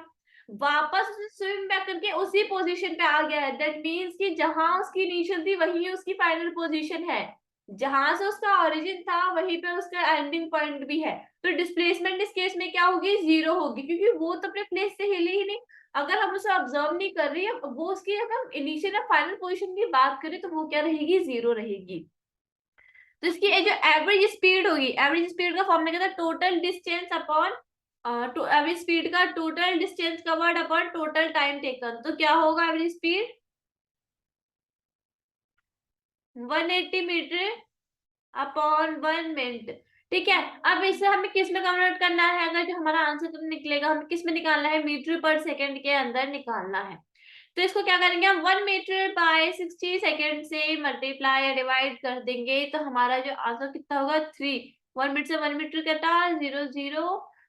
वापस उसे स्विम बैक करके उसी पोजीशन पे आ गया है। दैट मीन्स कि जहां उसकी इनिशियल थी वही उसकी फाइनल पोजीशन है, जहां से उसका ओरिजिन था वहीं पे उसका एंडिंग पॉइंट भी है। तो डिस्प्लेसमेंट इस केस में क्या होगी, जीरो होगी, क्योंकि वो तो अपने प्लेस से हिली ही नहीं। अगर हम उसे ऑब्जर्व नहीं कर रही है वो, उसकी अगर हम इनिशियल या फाइनल पोजीशन की बात करें तो वो क्या रहेगी, जीरो रहेगी। तो इसकी जो एवरेज स्पीड होगी, एवरेज स्पीड का फॉर्मूला क्या था, total distance upon, average speed का total distance covered upon total time taken. तो क्या होगा average speed, 180 metre upon 1 minute. ठीक है, अब इसे हमें किस में कन्वर्ट करना है, अगर जो हमारा आंसर तो निकलेगा हमें किस में निकालना है, मीटर पर सेकंड के अंदर निकालना है। तो इसको क्या करेंगे हम, 1 मीटर बाय 60 सेकेंड से मल्टीप्लाई या डिवाइड कर देंगे, तो हमारा जो आंसर कितना होगा, 3। 1 मिनट से 1 मीटर कटा, 0 0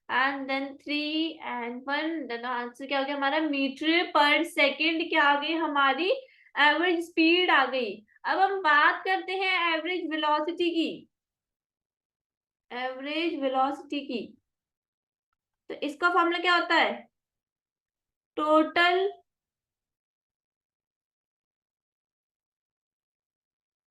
and then 3 and 1, then answer क्या हो गया हमारा, मीटर पर सेकेंड क्या आ गई हमारी, एवरेज स्पीड आ गई। अब हम बात करते हैं एवरेज वेलोसिटी की, एवरेज वेलोसिटी की। तो इसका फॉर्मूला क्या होता है, total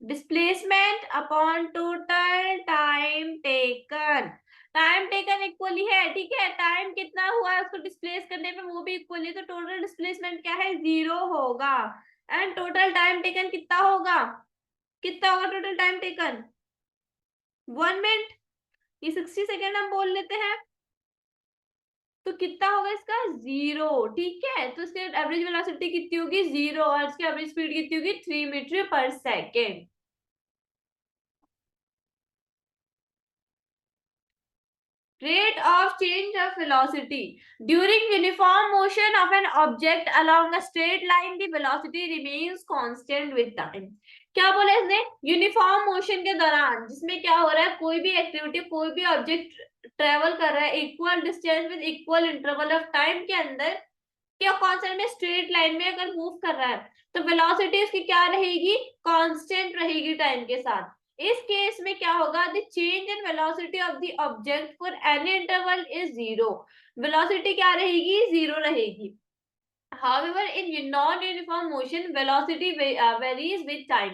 displacement upon total time taken. Time taken equally है, ठीक है, टाइम कितना हुआ है उसको डिस्प्लेस करने में वो भी इक्वली, तो टोटल डिस्प्लेसमेंट क्या है, जीरो होगा। एंड टोटल टाइम टेकन कितना होगा, कितना होगा टोटल टाइम टेकन, 1 मिनट, ये 60 सेकेंड हम बोल लेते हैं, तो कितना होगा इसका, जीरो। ठीक है, तो इसके एवरेज वेलोसिटी कितनी होगी, जीरो, और इसकी एवरेज स्पीड कितनी होगी, 3 metre per second. Rate of change of velocity. During uniform motion of an object along a straight line, the velocity remains constant with time. क्या बोला इसने, यूनिफॉर्म मोशन के दौरान जिसमें क्या हो रहा है, कोई भी एक्टिविटी, कोई भी ऑब्जेक्ट ट्रेवल कर रहा है equal distance with equal interval of time के अंदर, क्या कांस्टेंट में, स्ट्रेट लाइन में अगर मूव कर रहा है, तो वेलोसिटी उसकी क्या रहेगी, कांस्टेंट रहेगी टाइम के साथ। इस केस में क्या होगा, the change in velocity of the object for any interval is zero. Velocity क्या रहेगी, जीरो रहेगी। However, in non-uniform motion, velocity varies with time.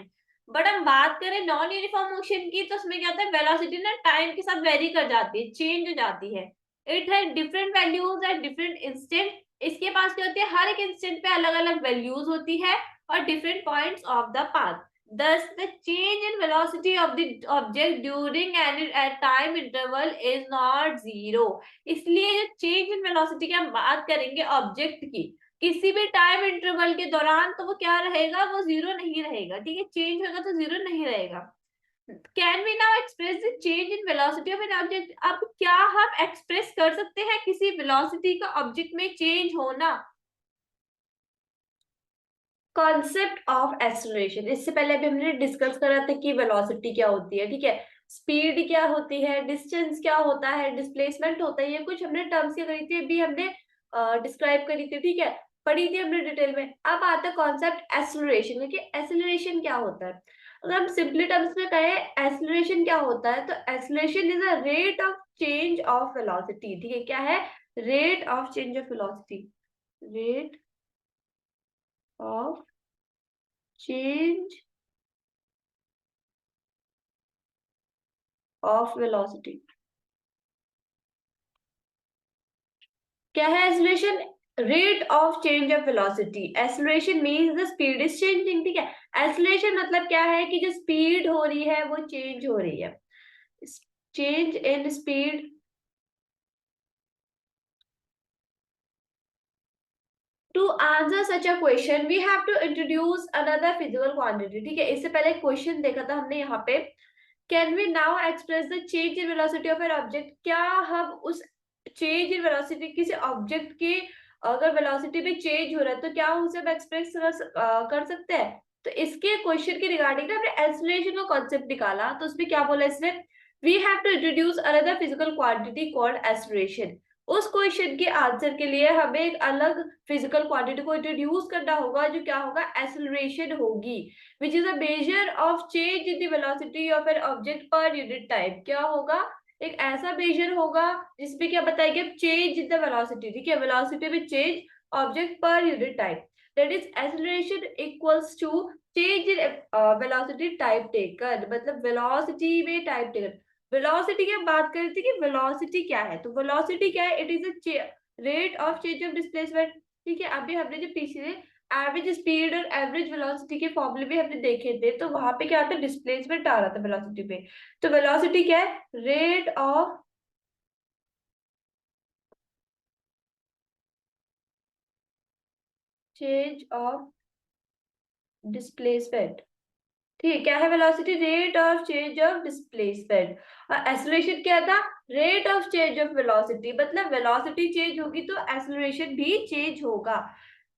But हम बात करें नॉन यूनिफॉर्म मोशन की, तो उसमें क्या होता है, वेलोसिटी ना टाइम के साथ वेरी कर जाती है, चेंज हो जाती है। इट है different values at different instant. इसके पास क्या होती है, हर एक इंस्टेंट पे अलग अलग वैल्यूज होती है और different points of the path. Thus, the change in velocity of the object during any time interval is not zero. इसलिए जो change in velocity की हम बात करेंगे ऑब्जेक्ट की, किसी भी टाइम इंटरवल के दौरान, तो वो क्या रहेगा, वो जीरो नहीं रहेगा। ठीक है, चेंज होगा तो जीरो नहीं रहेगा। Can we now express the change in velocity of an object. अब क्या हम एक्सप्रेस कर सकते हैं किसी वेलोसिटी का ऑब्जेक्ट में चेंज होना। कॉन्सेप्ट ऑफ एक्सेलरेशन, इससे पहले भी हमने डिस्कस करा था कि वेलोसिटी क्या होती है, ठीक है, स्पीड क्या होती है, डिस्टेंस क्या होता है, डिस्प्लेसमेंट होता है, ये कुछ हमने टर्म्स क्या करी थी, भी हमने डिस्क्राइब करी थी, ठीक है, पढ़ी थी हमने डिटेल में। अब आता है कॉन्सेप्ट एक्सेलरेशन, देखिए एक्सेलरेशन क्या होता है। अगर हम सिंपली टर्म्स में कहें एक्सेलरेशन क्या होता है, तो acceleration is a rate of change of velocity. ठीक है, क्या है? Rate of change of velocity, rate of change of velocity. क्या है acceleration? Rate of change of velocity. Acceleration means the speed is changing. ठीक है, एक्सेलरेशन मतलब क्या है कि जो स्पीड हो रही है वो चेंज हो रही है, change in speed. To answer such a question we have to introduce another physical quantity. ठीक है, इससे पहले क्वेश्चन देखा था हमने यहाँ पे, can we now express the change in velocity of an object. क्या हम उस चेंज इन वेलोसिटी किसी ऑब्जेक्ट की अगर वेलोसिटी में चेंज हो रहा है तो क्या उसे हम एक्सप्रेस कर सकते हैं? तो इसके क्वेश्चन के रिगार्डिंग ना हमने एक्सेलरेशन का कॉन्सेप्ट निकाला, तो उसमें क्या बोला इसने, we have to introduce another physical quantity called acceleration. उस क्वेश्चन के आंसर के लिए हमें एक अलग फिजिकल क्वांटिटी को इंट्रोड्यूस करना होगा, जो क्या होगा? एक्सेलरेशन होगी, which is a measure of change in the velocity of an object per unit time। क्या होगा? एक ऐसा मेजर होगा जिसमें क्या बताएंगे? Change in the velocity. ठीक है, वेलोसिटी में change object per unit time, that is acceleration equals to change in velocity time taken. मतलब वेलोसिटी में टाइम टेकन। वेलोसिटी की हम बात कर रहे थे कि वेलोसिटी क्या है, तो वेलोसिटी क्या है? It is a rate of change of displacement. ठीक है, अभी हमने जो पीछे एवरेज स्पीड और एवरेज वेलोसिटी के फॉर्मूले भी हमने देखे थे, तो वहां पे क्या आता है? डिस्प्लेसमेंट आ रहा था वेलोसिटी पे। तो वेलोसिटी क्या है? Rate of change of displacement. ठीक है, क्या है? Velocity rate of change of displacement. और एक्सेलरेशन क्या था? Rate of change of velocity. मतलब वेलोसिटी चेंज होगी तो एक्सेलरेशन भी चेंज होगा।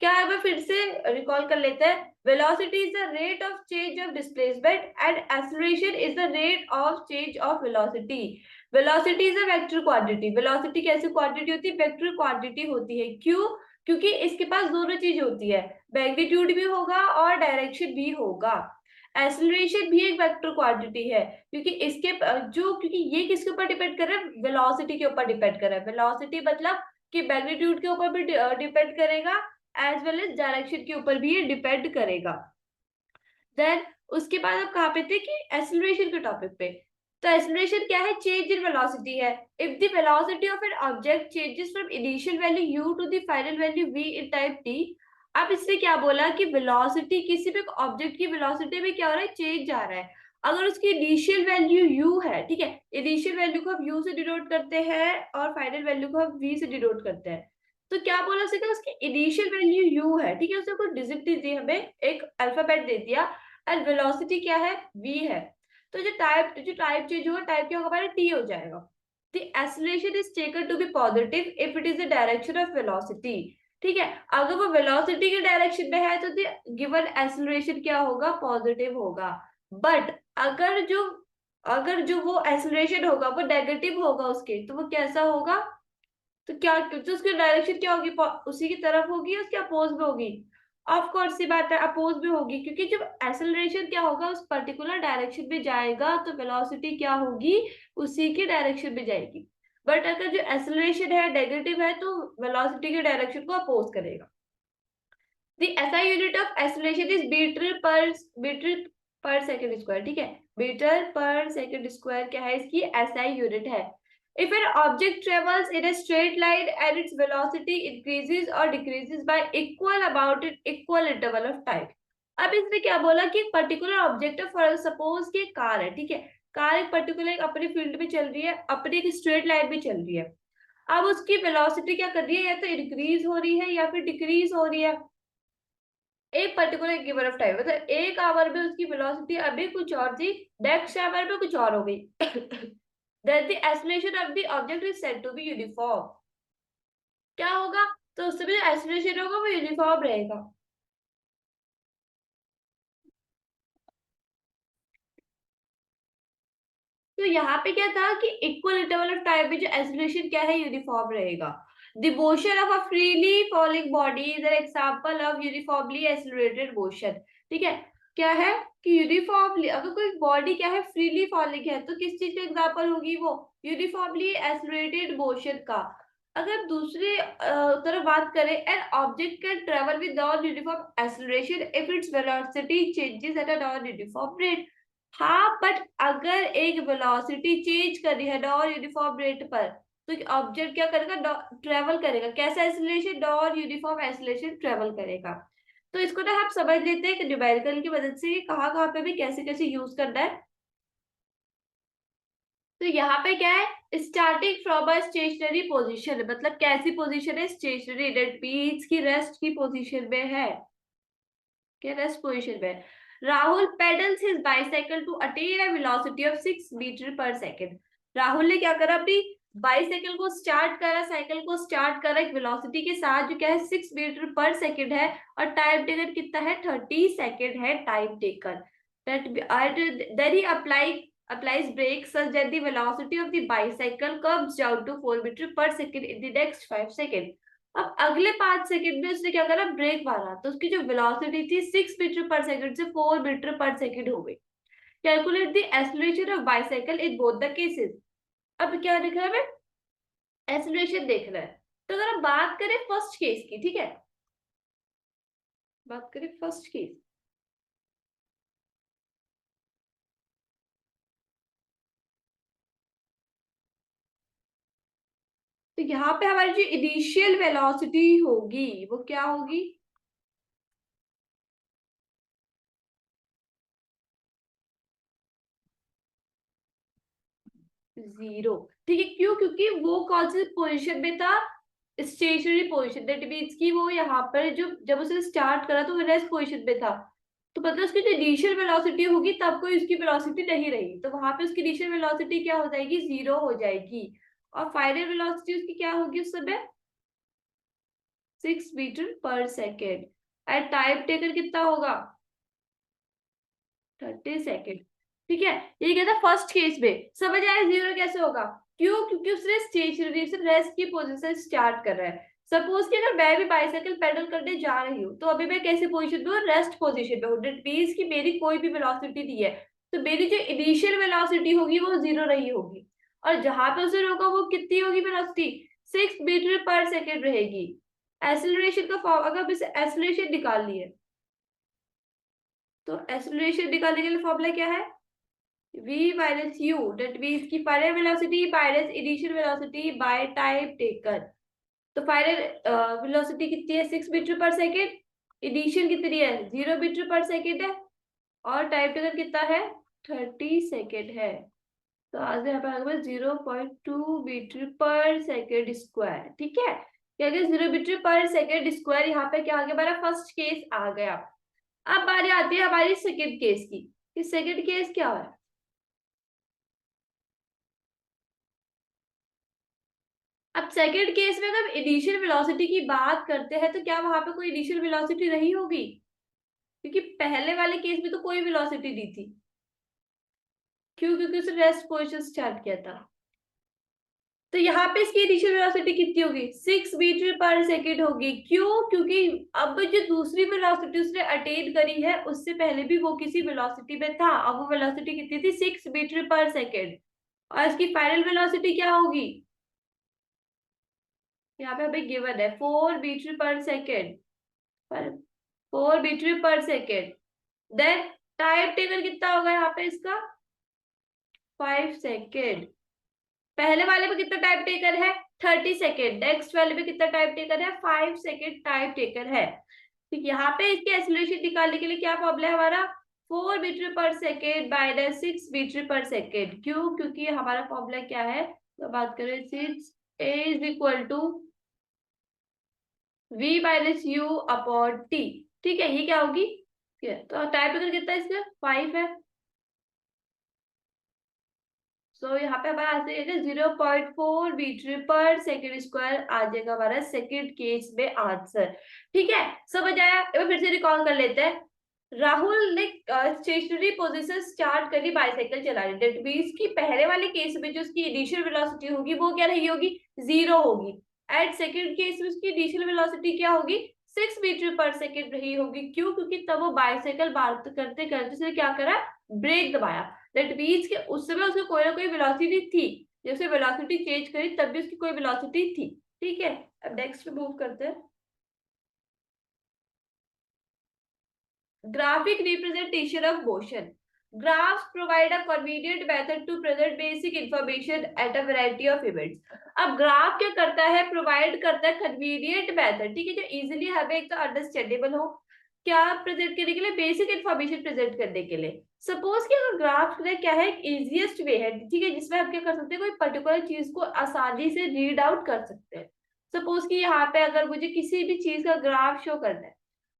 क्या है? मैं फिर से रिकॉल कर लेते हैं। Velocity is the rate of change of displacement and acceleration is the rate of change of velocity. Velocity is a vector quantity. Velocity कैसी क्वांटिटी होती है? वेक्टर क्वांटिटी होती है। क्यों? क्योंकि इसके पास दोनों चीज होती है, मैग्नीट्यूड भी होगा और डायरेक्शन भी होगा। एक्सेलरेशन भी एक वेक्टर क्वांटिटी है, क्योंकि इसके क्योंकि ये किसके ऊपर डिपेंड कर रहा है? वेलोसिटी के ऊपर डिपेंड कर रहा है। वेलोसिटी मतलब कि मैग्नीट्यूड के ऊपर भी डिपेंड करेगा, एज वेल एज डायरेक्शन के ऊपर भी ये डिपेंड करेगा। देन उसके बाद हम कहाँ पे थे? कि एक्सेलरेशन के टॉपिक पे। तो एक्सेलरेशन क्या है? चेंज इन वेलोसिटी है। If the velocity of an object changes from initial value u to the final value v in time t। अब इससे क्या बोला कि वेलोसिटी, किसी भी ऑब्जेक्ट की वेलोसिटी में क्या हो रहा है? चेंज आ रहा है। अगर उसकी इनिशियल वैल्यू u है, ठीक है, इनिशियल वैल्यू को हम u से डिनोट करते हैं और फाइनल वैल्यू को हम v से डिनोट करते हैं। तो क्या बोला उसने? उसकी इनिशियल वैल्यू u है, ठीक है, उसने कोई डिजिट दे दी, हमें एक अल्फाबेट दे दिया, एंड वेलोसिटी क्या है? v है। तो जो टाइप चेंज होगा, टाइप क्या होगा हमारा? t हो जाएगा। The acceleration is taken to be positive if it is the direction of velocity. ठीक है, अगर वो वेलोसिटी के डायरेक्शन में है तो द गिवन एक्सेलरेशन क्या होगा? पॉजिटिव होगा। बट अगर जो वो एक्सेलरेशन होगा वो नेगेटिव होगा उसके, तो वो कैसा होगा? तो क्या, तो उसकी डायरेक्शन क्या होगी? उसी की तरफ होगी, उसके अपोज में होगी? ऑफ कोर्स सी बात है, अपोज में होगी, क्योंकि जब एक्सेलरेशन क्या होगा? उस पर्टिकुलर डायरेक्शन में जाएगा, तो वेलोसिटी क्या होगी? उसी की डायरेक्शन में जाएगी। बट अगर जो एक्सेलरेशन है नेगेटिव है, तो वेलोसिटी के डायरेक्शन को अपोज करेगा। The SI unit of acceleration is metre per second square. ठीक है, मीटर पर सेकंड स्क्वायर क्या है? इसकी एसआई यूनिट है। If an object travels in a straight line and its velocity increases or decreases by equal amount in equal interval of time। अब इसने क्या बोला कि एक पर्टिकुलर ऑब्जेक्ट है, फॉर सपोज कि कार है, ठीक है, कार एक पर्टिकुलर अपनी फील्ड में चल रही है, अपनी एक स्ट्रेट लाइन में चल रही है। अब उसकी वेलोसिटी क्या कर रही है? या तो इंक्रीज हो रही है या फिर डिक्रीज हो रही है, एक पर्टिकुलर गिवन ऑफ टाइम। मतलब एक आवर में उसकी वेलोसिटी अभी कुछ और थी, नेक्स्ट आवर में कुछ और हो गई। then the acceleration of the object is said to be uniform। क्या होगा? तो उससे भी जो acceleration होगा वो यूनिफॉर्म रहेगा। तो यहाँ पे क्या था कि इक्वल इंटरवल ऑफ टाइम में जो एक्सेलरेशन क्या है? यूनिफॉर्म रहेगा। The motion of a freely falling body is an example of uniformly accelerated motion. ठीक है, क्या है कि यूनिफॉर्मली, अगर कोई बॉडी क्या है फ्रीली फॉलिंग है तो किस चीज का एग्जांपल होगी वो, यूनिफॉर्मली एक्सेलरेटेड मोशन का। अगर दूसरी तरफ बात करें, an object can travel with non uniform acceleration if its velocity changes at a non uniform rate. हाँ, बट अगर एक वेलोसिटी चेंज कर रही है नॉन यूनिफॉर्म रेट पर, तो ऑब्जेक्ट क्या करेगा, ट्रेवल करेगा। कैसा acceleration, non uniform acceleration travel करेगा। तो इसको ना हम समझ लेते हैं कि न्यूमेरिकल की मदद से कहाँ कहाँ पे भी कैसे कैसे यूज करना है। तो यहाँ पे क्या है, starting from a stationary position, मतलब कैसी पोजीशन है, स्टेशनरी, दैट मींस की रेस्ट की पोजीशन में है, क्या रेस्ट पोजीशन में। Rahul pedals his bicycle to attain a velocity of 6 metre per second. Rahul ने क्या करा, अपनी बाइसाइकिल को स्टार्ट करा, साइकिल को स्टार्ट करा एक वेलोसिटी के साथ जो क्या है 6 मीटर पर सेकंड है, और टाइम टेकन कितना है, 30 सेकंड है time taken. Then he applies brakes such that the velocity of the bicycle comes down to 4 meter per second in the next 5 seconds. अब अगले 5 सेकंड में उसने क्या करा, ब्रेक मारा, तो उसकी जो वेलोसिटी थी 6 मीटर पर सेकंड से 4 मीटर पर सेकंड हो गई। Calculate the acceleration of bicycle in both the cases. अब क्या दिख रहा है हमें, एक्सेलरेशन देख रहा है। तो अगर हम बात करें फर्स्ट केस की, ठीक है, बात करें फर्स्ट केस, तो यहाँ पे हमारी जो इनिशियल वेलोसिटी होगी वो क्या होगी, जीरो। ठीक है, क्यों, क्योंकि वो कौन सी पोजीशन में था, स्टेशनरी पोजीशन, दैट मींस कि वो यहाँ पर जो जब उसे स्टार्ट करा तो वो रेस्ट पोजीशन में था। तो मतलब उसकी जो इनिशियल वेलोसिटी होगी तब कोई उसकी वेलोसिटी नहीं रही, तो वहां पे उसकी इनिशियल वेलोसिटी क्या हो जाएगी, जीरो हो जाएगी। और फाइनल वेलोसिटी उसकी क्या होगी उस समय, 6 metre per second. And time taken कितना होगा, 30 सेकेंड। ठीक है, ये क्या था फर्स्ट केस में, समझ आया जीरो कैसे होगा, क्यों, क्योंकि उसने स्टेशनरी से रेस्ट की पोजीशन स्टार्ट कर रहा है। सपोज कि अगर मैं भी बाइसाइकिल पेडल करने जा रही हूँ, तो अभी मैं कैसी पोजीशन में हूँ, रेस्ट पोजीशन में हूँ, दैट मींस कि मेरी कोई भी वेलोसिटी नहीं है, तो मेरी जो इनिशियल वेलोसिटी होगी वो जीरो रही होगी, और जहां पे उसे रोका वो कितनी होगी वेलोसिटी, 6 मीटर पर सेकेंड रहेगी। एक्सेलरेशन का फॉर्म, अगर इसे एक्सेलरेशन निकालनी है, तो एक्सेलरेशन निकालने के लिए फॉर्मूला क्या है, v minus u, that means की final velocity minus initial velocity by time taken. तो फाइनल वेलोसिटी कितनी है, 6 मीटर पर सेकेंड, इनिशियल कितनी है, 0 मीटर पर सेकेंड है, और टाइम टेकन कितना है, 30 सेकेंड है। तो आज यहाँ पर आगे 0.2 मीटर पर सेकेंड स्क्वायर। ठीक है, क्या गया, 0 मीटर पर सेकेंड स्क्वायर। यहाँ पे क्या आ गया, हमारा फर्स्ट केस आ गया। अब बारी आती है हमारी सेकेंड केस की, कि सेकेंड केस क्या है। अब सेकेंड केस में अगर इनिशियल वेलोसिटी की बात करते हैं, तो क्या वहां पे कोई इनिशियल वेलोसिटी रही होगी, क्योंकि पहले वाले केस में तो कोई वेलोसिटी नहीं थी। क्यों, क्योंकि उसने रेस्ट पोजीशन स्टार्ट किया था। तो यहाँ पे इसकी इनिशियल वेलोसिटी कितनी होगी, 6 मीटर पर सेकेंड होगी। क्यों, क्योंकि अब जो दूसरी वेलोसिटी उसने अटेन करी है, उससे पहले भी वो किसी वेलोसिटी में था, अब वो वेलोसिटी कितनी थी, 6 मीटर पर सेकेंड। और इसकी फाइनल वेलोसिटी क्या होगी, यहाँ पे हमें गिवन है 4 मीटर पर सेकेंड, पर 4 metre per second. Then time taken कितना होगा यहाँ पे इसका, 5 सेकेंड। पहले वाले में कितना टाइम टेकन है, 30 सेकेंड। नेक्स्ट वाले में कितना टाइम टेकन है, 5 सेकेंड टाइम टेकन है। ठीक, यहाँ पे इसकी एक्सेलरेशन निकालने के लिए क्या फॉर्मूला है हमारा, 4 metre per second minus 6 metre per second. क्यों, क्योंकि हमारा फॉर्मूला क्या है, तो बात करें 6 is equal to v minus u upon t. ठीक है, ये क्या होगी, तो टाइम टेकन कितना है इसका, 5 है। सो यहाँ पे हमारा आंसर है 0.4 मीटर पर सेकेंड स्क्वायर आ जाएगा हमारा सेकेंड केस में आंसर। ठीक है, समझ आया। एक बार फिर से रिकॉल कर लेते हैं। राहुल ने स्टेशनरी पोजीशन स्टार्ट करी बाइसाइकिल चलाने, दैट मींस कि पहले वाले केस में जो उसकी इनिशियल वेलोसिटी होगी वो क्या रही होगी, जीरो होगी। एंड सेकंड केस में उसकी इनिशियल वेलोसिटी क्या होगी, 6 मीटर पर सेकेंड रही होगी। क्यों? क्योंकि तब वो बाइसाइकिल बात करते करते उसने क्या करा, ब्रेक दबाया। दैट मीन्स कि उस समय उसकी कोई ना कोई वेलोसिटी थी, जब उसने वेलोसिटी चेंज करी तब भी उसकी कोई वेलोसिटी थी। ठीक है, अब नेक्स्ट मूव करते हैं। Graphic representation of motion. Graphs provide a convenient method to present basic information at a variety of events. अब ग्राफ क्या करता है, प्रोवाइड करता है कन्वीनियंट मेथड, ठीक है, जो इजीली हमें एक तो अंडरस्टैंडेबल हो, क्या प्रेजेंट करने के लिए, बेसिक इन्फॉर्मेशन प्रेजेंट करने के लिए। सपोज कि अगर ग्राफ क्या है, एक इजीएस्ट वे है, ठीक है, जिसमें हम क्या कर सकते हैं, कोई पर्टिकुलर चीज को आसानी से रीड आउट कर सकते हैं। सपोज कि यहाँ पे अगर मुझे किसी भी चीज का ग्राफ शो करना है,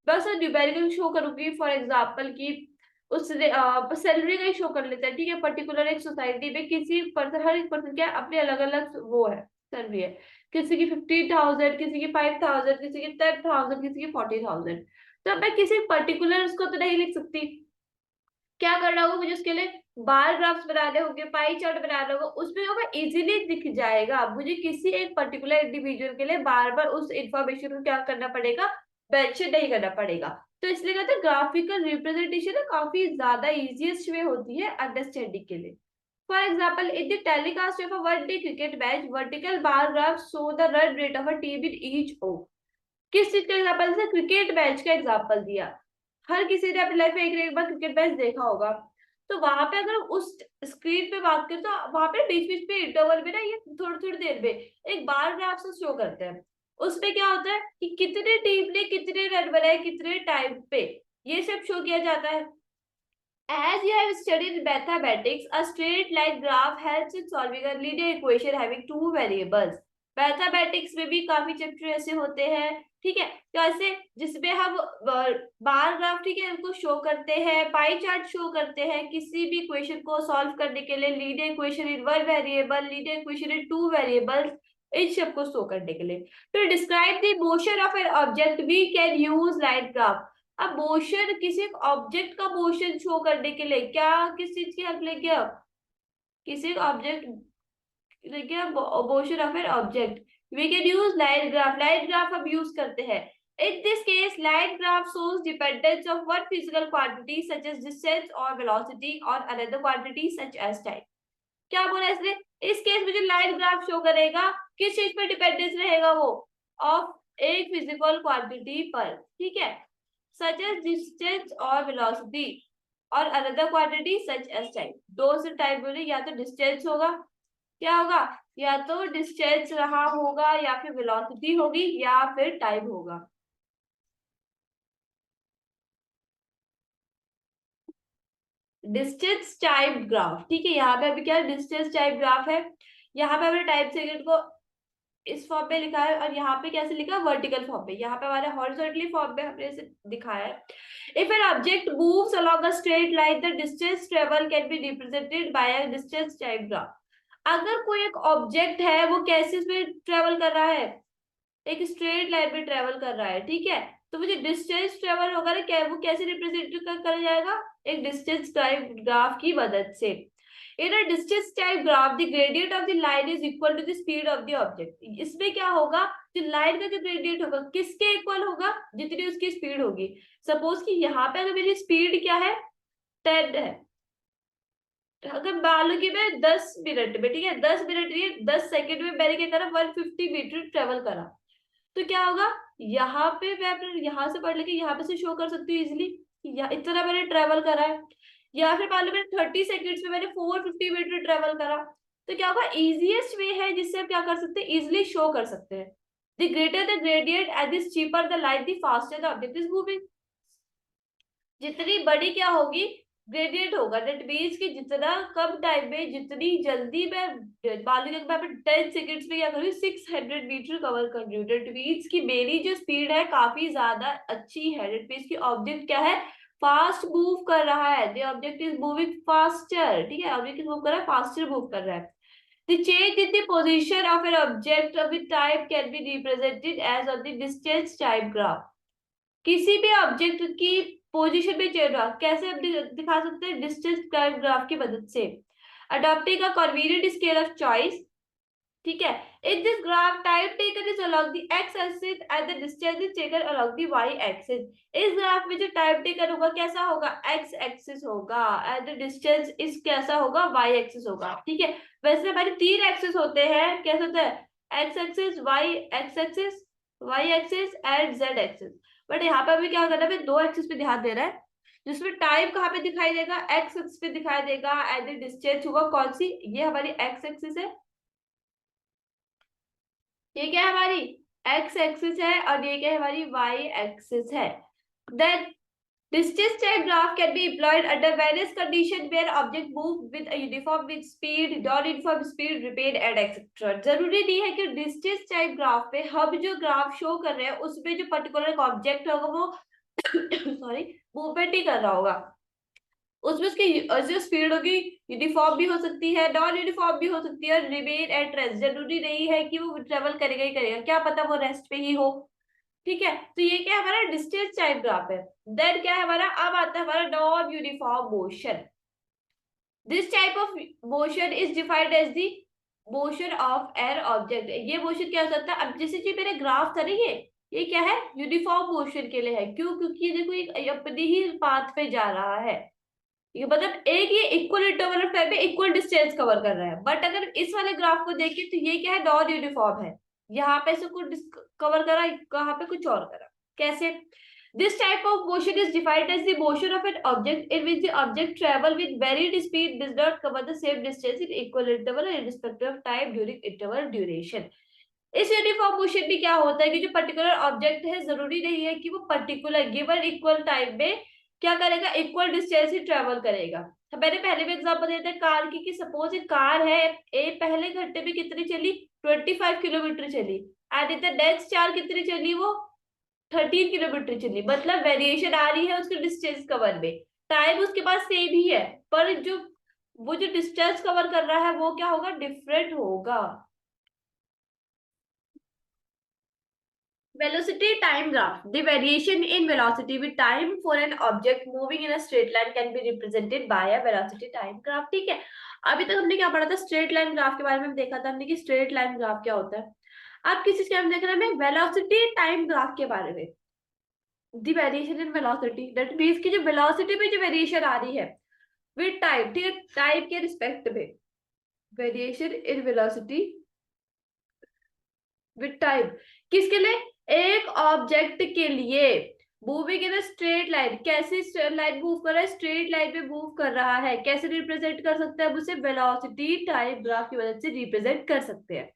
बस न्यूमेरिकल शो करूंगी, फॉर एग्जांपल की उस सैलरी का ही शो कर लेते हैं, ठीक है, पर्टिकुलर एक सोसाइटी में किसी पर्सन, हर एक पर्सन क्या अपने अलग अलग वो है, सैलरी है, किसी की 15,000, किसी की 5,000, किसी की 10,000, किसी की 40,000। तो अब मैं किसी पर्टिकुलर उसको तो नहीं लिख सकती, क्या करना होगा मुझे उसके लिए, बार ग्राफ्स बनाने होंगे, पाई चार्ट बनाना होगा, उसमें होगा इजीली दिख जाएगा। मुझे किसी एक पर्टिकुलर इंडिविजुअल के लिए बार बार उस इंफॉर्मेशन को क्या करना पड़ेगा, मेंशन नहीं करना पड़ेगा। तो इसलिए कहते हैं ग्राफिकल रिप्रेजेंटेशन काफी ज्यादा इजीएस्ट वे होती है अंडरस्टैंडिंग के लिए। For example, in the telecast of a one-day cricket match, vertical bar graphs show the run rate of a team in each over. किस चीज का एग्जाम्पल से, क्रिकेट मैच का एग्जाम्पल दिया। हर किसी ने अपनी लाइफ में एक ना एक बार क्रिकेट मैच देखा होगा। तो वहां पे अगर उस स्क्रीन पे बात करें तो वहां पे बीच बीच में इंटरवल में ना, ये थोड़ी थोड़ी देर में एक बार ग्राफ से शो करते हैं। उसमें क्या होता है कि कितने टीम ने कितने रन बनाए कितने टाइम पे, ये सब शो किया जाता है। As you have studied mathematics, a straight line graph helps in solving a linear equation having two variables. Mathematics में भी काफी चैप्टर ऐसे होते हैं, ठीक है, तो ऐसे जिसमें हम बार ग्राफ, ठीक है, उनको शो करते हैं, पाई चार्ट शो करते हैं, किसी भी इक्वेशन को सॉल्व करने के लिए, linear equation in one variable, linear equation in two variables, इन सब को शो करने के लिए। तो describe the motion of an object we can use line graph. अब मोशन, किसी ऑब्जेक्ट का मोशन शो करने के लिए क्या, किस चीज की हेल्प लेंगे, अब किसी ऑब्जेक्ट लेंगे, motion of an object, we can use line graph. Line graph हम यूज करते हैं। In this case, line graph shows dependence of one physical quantity such as distance or velocity on another quantity such as time. क्या बोला इसने, इस case में जो line graph show करेगा किस चीज पर डिपेंडेंस रहेगा, वो ऑफ एक फिजिकल क्वांटिटी पर, ठीक है, such as distance or velocity और another quantity such as time। दो से टाइप बोले, या तो डिस्टेंस होगा, क्या होगा, या तो डिस्टेंस रहा होगा, या फिर वेलोसिटी होगी, या फिर टाइम होगा। डिस्टेंस टाइम ग्राफ, ठीक है, यहाँ पे अभी क्या डिस्टेंस टाइम ग्राफ है, यहाँ पे हमने टाइम सेकंड को इस फॉर्म में लिखा है, और यहाँ पे कैसे लिखा, वर्टिकल फॉर्म में, यहाँ पे हमारे हॉरिजॉन्टली फॉर्म में हमने इसे दिखाया है। If an object moves along a straight line the distance travel can be represented by a distance time graph. अगर कोई एक ऑब्जेक्ट है वो कैसे में ट्रेवल कर रहा है, एक स्ट्रेट लाइन में ट्रेवल कर रहा है, ठीक है, तो मुझे डिस्टेंस ट्रेवल होगा ना, क्या वो कैसे रिप्रेजेंट करा जाएगा, एक डिस्टेंस टाइम ग्राफ की मदद से। In a distance type graph, the gradient of the line is equal to the speed of the object. इसमें क्या होगा, जो लाइन का जो ग्रेडियंट होगा किसके इक्वल होगा, जितनी उसकी स्पीड होगी। सपोज कि यहाँ पे अगर मेरी स्पीड क्या है, 10 है, अगर मान लो कि मैं 10 मिनट में, ठीक है, 10 मिनट ये 10 सेकंड में मैंने क्या करा, 150 मीटर ट्रेवल करा, तो क्या होगा, यहाँ पे मैं अपने यहाँ से पढ़ लेके यहाँ पे से शो कर सकती हूँ इजिली, इतना मैंने ट्रेवल करा है। या फिर मान लो मैंने 30 सेकंड्स में मैंने 450 मीटर ट्रेवल करा, तो क्या होगा, इजीएस्ट वे है जिससे हम क्या कर सकते हैं, इजिली शो कर सकते हैं। The greater the gradient and the cheaper the line the faster the object is moving. जितनी बड़ी क्या होगी, ग्रेडियंट होगा, दैट मीन्स कि जितना कम टाइम में, जितनी जल्दी मैं, मान लीजिए मैं 10 सेकंड्स में क्या कर रही हूँ, 600 मीटर कवर कर रही हूँ, दैट मीन्स कि मेरी जो स्पीड है काफी ज्यादा अच्छी है, दैट मीन्स कि ऑब्जेक्ट क्या है, फास्ट मूव कर रहा है, the object is moving faster, ठीक है, ऑब्जेक्ट मूव कर रहा है, फास्टर मूव कर रहा है। The change in the position of an object with time can be represented as on the distance time graph. किसी भी ऑब्जेक्ट की पोजीशन में चेंज हुआ कैसे हम दिखा सकते हैं, डिस्टेंस टाइम ग्राफ की मदद से। Adopting a convenient scale of choice, ठीक है, In this graph, time taken is along the x-axis and the distance is taken along the y-axis. इस ग्राफ में जो टाइम टेकन होगा कैसा होगा, एक्स एक्सिस होगा, एंड द डिस्टेंस इस कैसा होगा, वाई एक्सिस होगा। ठीक है, वैसे हमारे तीन एक्सिस होते हैं, कैसे होता है, x axis, y axis and z axis. But यहाँ पे अभी क्या करना है, दो एक्सिस पे ध्यान दे रहा है, जिसमें टाइम कहाँ पे दिखाई देगा, एक्स एक्सिस पे दिखाई देगा, एंड द डिस्टेंस होगा कौन सी, ये हमारी एक्स एक्सिस है, ये क्या है हमारी एक्स एक्सिस है, और ये क्या है हमारी वाई एक्सिस है। Then distance time graph can be employed under various conditions where object move with a uniform with speed, non-uniform speed, remain and etc. जरूरी नहीं है कि distance time graph पे हम जो ग्राफ शो कर रहे हैं उसमें जो पर्टिकुलर ऑब्जेक्ट होगा वो सॉरी मूवमेंट ही कर रहा होगा, उसमें उसकी जो स्पीड होगी यूनिफॉर्म भी हो सकती है, नॉन यूनिफॉर्म भी हो सकती है, और रिमेन एट रेस्ट, जरूरी नहीं है कि वो ट्रेवल करेगा ही करेगा, क्या पता वो रेस्ट पे ही हो। ठीक है, तो ये क्या है हमारा डिस्टेंस टाइम ग्राफ है। देन क्या है हमारा, अब आता है हमारा non uniform motion. This type of motion is defined as the motion of an object. ये मोशन क्या हो सकता है, अब जैसे जो मेरा ग्राफ था ना, ये क्या है, यूनिफॉर्म मोशन के लिए है, क्यों, क्योंकि देखो ये अपनी ही पाथ पे जा रहा है, ये मतलब एक ये इक्वल इंटरवल ऑफ टाइम में इक्वल डिस्टेंस कवर कर रहा है। बट अगर इस वाले ग्राफ को देखें तो ये क्या है, नॉन यूनिफॉर्म है, यहाँ पे से कुछ कवर करा, कहाँ पे कुछ और करा, कैसे। This type of motion is defined as the motion of an object in which the object travel with varied speed does not cover the same distance in equal interval in respect of time during interval duration. इस uniform motion में क्या होता है कि जो particular object है, जरूरी नहीं है कि वो पर्टिकुलर गिवन इक्वल टाइम में क्या करेगा, इक्वल डिस्टेंस ही ट्रेवल करेगा। तो मैंने पहले भी एग्जांपल दिया था कार की, कि सपोज एक कार है, ए पहले घंटे में कितनी चली, 25 किलोमीटर चली, एंड इन द नेक्स्ट चार कितनी चली, वो 13 किलोमीटर चली, मतलब वेरिएशन आ रही है उसके डिस्टेंस कवर में, टाइम उसके पास सेम ही है, पर जो वो जो डिस्टेंस कवर कर रहा है वो क्या होगा, डिफरेंट होगा। Velocity time graph. The variation in velocity with time for an object moving in a straight line can be represented by a velocity time graph. ठीक है, अभी तक हमने क्या पढ़ा था, स्ट्रेट लाइन ग्राफ के बारे में देखा था हमने कि स्ट्रेट लाइन ग्राफ क्या होता है। अब किस चीज के बारे में देख रहे हैं, वेलोसिटी टाइम ग्राफ के बारे में। The variation in velocity, that means कि जो वेलोसिटी में जो वेरिएशन आ रही है विद टाइम, ठीक है, टाइम के रिस्पेक्ट में variation in velocity with time, किसके लिए, एक ऑब्जेक्ट के लिए मूविंग इन स्ट्रेट लाइन, कैसे स्ट्रेट लाइन मूव कर रहा है, स्ट्रेट लाइन पे मूव कर रहा है, कैसे रिप्रेजेंट कर सकते हैं, उसे वेलोसिटी टाइम ग्राफ की मदद से रिप्रेजेंट कर सकते हैं।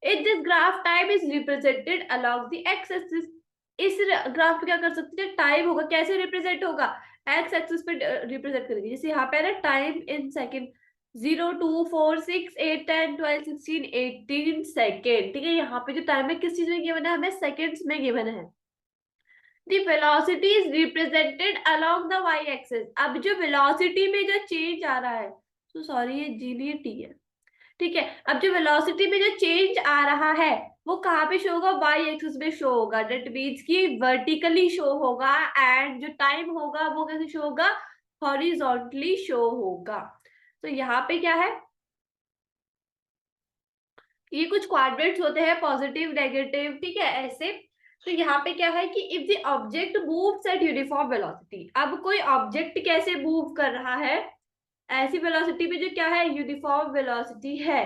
In this graph time is represented along the x axis. इस ग्राफ पे क्या कर सकते हैं, टाइम होगा, कैसे रिप्रेजेंट होगा, एक्स एक्सिस पे रिप्रेजेंट करेंगे, जैसे यहाँ पे है ना टाइम इन सेकेंड, 0, 2, 4, 6, 8, 10, 12, 16, 18 सेकेंड। ठीक है, यहाँ पे जो टाइम है किस चीज में गिवन है, हमें सेकेंड्स में गिवन है। The velocity is represented along the y axis. अब जो वेलोसिटी में जो चेंज आ रहा है, तो सॉरी ये जी नहीं टी है, ठीक है, अब जो वेलोसिटी में जो चेंज आ रहा है वो कहाँ पे शो होगा, वाई एक्सिस में शो होगा, दैट मींस की वर्टिकली शो होगा, एंड जो टाइम होगा वो कैसे शो होगा, हॉरिजॉन्टली शो होगा। तो यहाँ पे क्या है, ये कुछ क्वाड्रेंट्स होते हैं, पॉजिटिव नेगेटिव, ठीक है, ऐसे। तो यहाँ पे क्या है कि if the object moves eight uniform velocity, अब कोई ऑब्जेक्ट कैसे मूव कर रहा है, ऐसी वेलोसिटी पे जो क्या है, यूनिफॉर्म वेलोसिटी है,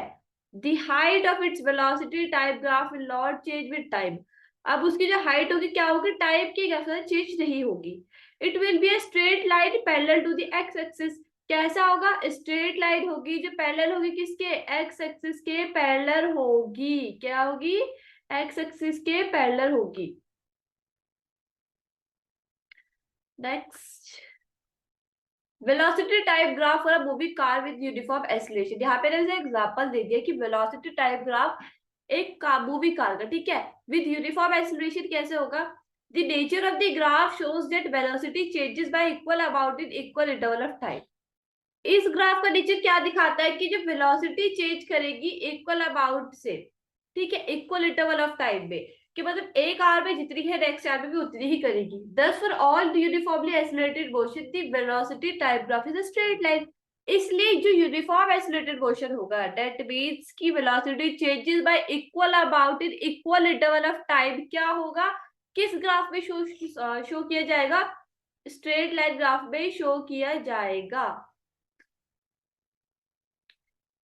the height of its velocity time graph will not change with time. अब उसकी जो हाइट होगी क्या होगी, टाइम के हिसाब से चेंज नहीं होगी। It will be a straight line parallel to the x axis. कैसा होगा, स्ट्रेट लाइन होगी जो पैरेलल होगी, किसके, एक्स एक्सिस के पैरेलल होगी, क्या होगी, एक्स एक्सिस के पैरेलल होगी। Next, velocity type graph for a moving car with uniform acceleration. यहाँ पे जैसे एग्जांपल दे दिया कि वेलोसिटी टाइप ग्राफ एक मूविंग कार का, ठीक है, विद यूनिफॉर्म एक्सीलरेशन कैसे होगा, the nature of the graph shows that velocity changes y equal amount in equal interval of time. इस ग्राफ का नेचर क्या दिखाता है कि जो वेलोसिटी चेंज करेगी इक्वल अमाउंट से, ठीक है, इक्वल इंटरवल ऑफ टाइम में, कि मतलब एक आवर में जितनी है नेक्स्ट आवर में भी उतनी ही करेगी। दस for all uniformly accelerated motion the velocity time graph is a straight line. इसलिए जो यूनिफॉर्म एक्सीलरेटेड मोशन होगा, दैट मींस की velocity changes y equal amount in equal interval of time, क्या होगा, किस ग्राफ में शो किया जाएगा, स्ट्रेट लाइन ग्राफ में शो किया जाएगा।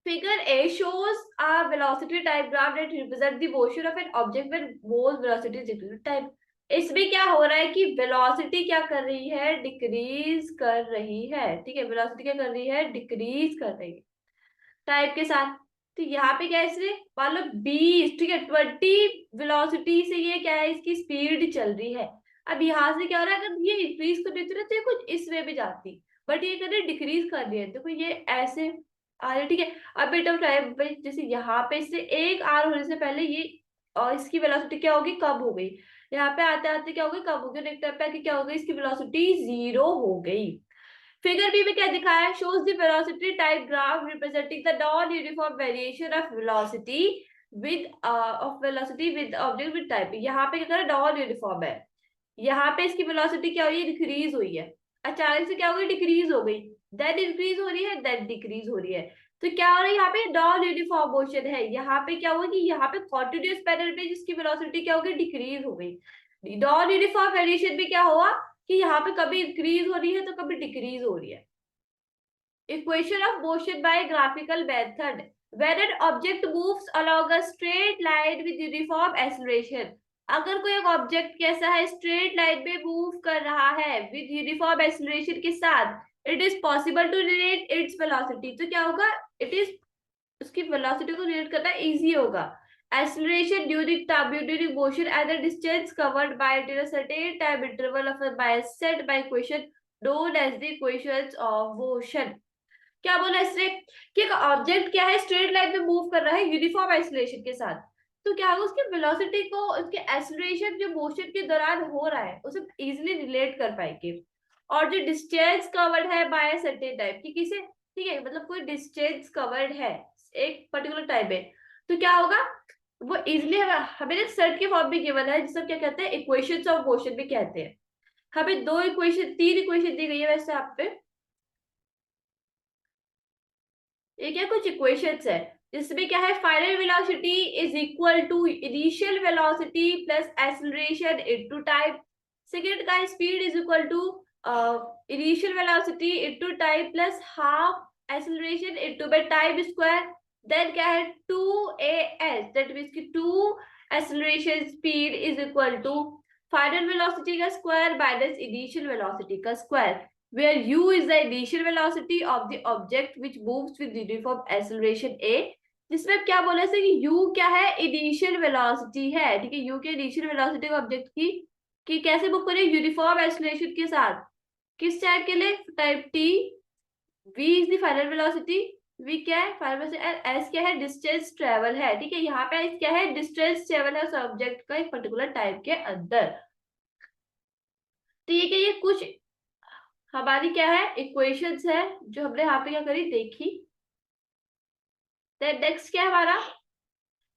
Figure A shows a velocity type graph that represent the motion of an object when both velocity is equal to time. इसमें क्या हो रहा है कि वेलोसिटी क्या कर रही है, डिक्रीज कर रही है, ठीक है, वेलोसिटी क्या कर रही है, डिक्रीज कर रही है टाइप के साथ। तो यहाँ पे क्या है, इसमें मान लो 20, ठीक है, 20 वेलोसिटी से ये क्या है, इसकी स्पीड चल रही है। अब यहाँ से क्या हो रहा है, अगर ये इंक्रीज कर देती ना तो ये कुछ इस वे में जाती, बट ये कर रही डिक्रीज कर रही है, देखो ये ऐसे आ रही है, ठीक है। अब बेटा टाइम भाई जैसे यहाँ पे इससे एक आर होने से पहले ये और इसकी वेलोसिटी क्या होगी, कम हो गई, यहाँ पे आते आते क्या होगी, कम हो गई, नेक्स्ट टाइम पे आके क्या हो गई, इसकी वेलोसिटी 0 हो गई। फिगर बी में क्या दिखाया है, shows the velocity type graph representing the non-uniform variation of velocity with object with type। यहाँ पे क्या कर रहा है, नॉन यूनिफॉर्म है, यहाँ पे इसकी वेलोसिटी क्या हुई है, डिक्रीज हुई है, अचानक से क्या हो गई, डिक्रीज हो गई, देन इंक्रीज हो रही है, देन डिक्रीज हो रही है। तो क्या हो रहा है, यहाँ पे नॉन यूनिफॉर्म मोशन है, यहाँ पे क्या होगा कि यहाँ पे कॉन्टिन्यूस पैनल पे जिसकी वेलोसिटी क्या हो गई, डिक्रीज हो गई। नॉन यूनिफॉर्म वेरिएशन में क्या हुआ कि यहाँ पे कभी इंक्रीज हो रही है तो कभी डिक्रीज हो रही है। Equation of motion by graphical method, when an object moves along a straight line with uniform acceleration, अगर कोई एक ऑब्जेक्ट कैसा है, स्ट्रेट लाइन में मूव कर रहा है विद यूनिफॉर्म एक्सीलरेशन के साथ, it is possible to relate its velocity, तो क्या होगा, इट इज उसकी वेलोसिटी को रिलेट करना इजी होगा। Acceleration during motion at the distance covered by it in a certain time interval of by a set by equation known as the equations of motion। क्या बोला इसने कि एक object क्या है, स्ट्रेट लाइन में मूव कर रहा है यूनिफॉर्म एक्सीलरेशन के साथ, तो क्या होगा, उसकी वेलोसिटी को उसके एक्सीलरेशन जो मोशन के दौरान हो रहा है उसे इजीली रिलेट कर पाएंगे। और जो डिस्टेंस कवर्ड है बाय सर्टेन टाइम की किसे, ठीक है, मतलब कोई डिस्टेंस कवर्ड है एक पर्टिकुलर टाइम में, तो क्या होगा, वो इजिली हमें सेट के फॉर्म में गिवन है, जिसे क्या कहते हैं, इक्वेशंस ऑफ मोशन भी कहते हैं। हमें दो इक्वेशन, तीन इक्वेशन दी गई है वैसे आप पे, ये क्या कुछ इक्वेशंस है जिसमें क्या है, final velocity is equal to initial velocity plus acceleration into time, second का speed is equal to initial velocity into time plus half acceleration into by time square, then क्या है 2as, दैट मींस कि 2 acceleration speed is equal to final velocity का square minus initial velocity का square, where u is the initial velocity of the object which moves with uniform acceleration a, जिसमें अब क्या बोला है कि u क्या है, इनिशियल वेलोसिटी है, ठीक है, u के इनिशियल वेलोसिटी ऑब्जेक्ट की कि कैसे मूव करें, यूनिफॉर्म एक्सीलरेशन के साथ, किस टाइप के लिए, type t, v is the final velocity, v क्या है फाइनल वेलोसिटी, s क्या है, डिस्टेंस ट्रेवल है, ठीक है, यहाँ पे s क्या है, डिस्टेंस ट्रेवल है उस ऑब्जेक्ट का एक पर्टिकुलर टाइप के अंदर। तो ये क्या, ये कुछ हमारी क्या है, इक्वेशंस है जो हमने यहाँ पे क्या करी, देखी। नेक्स्ट क्या है हमारा,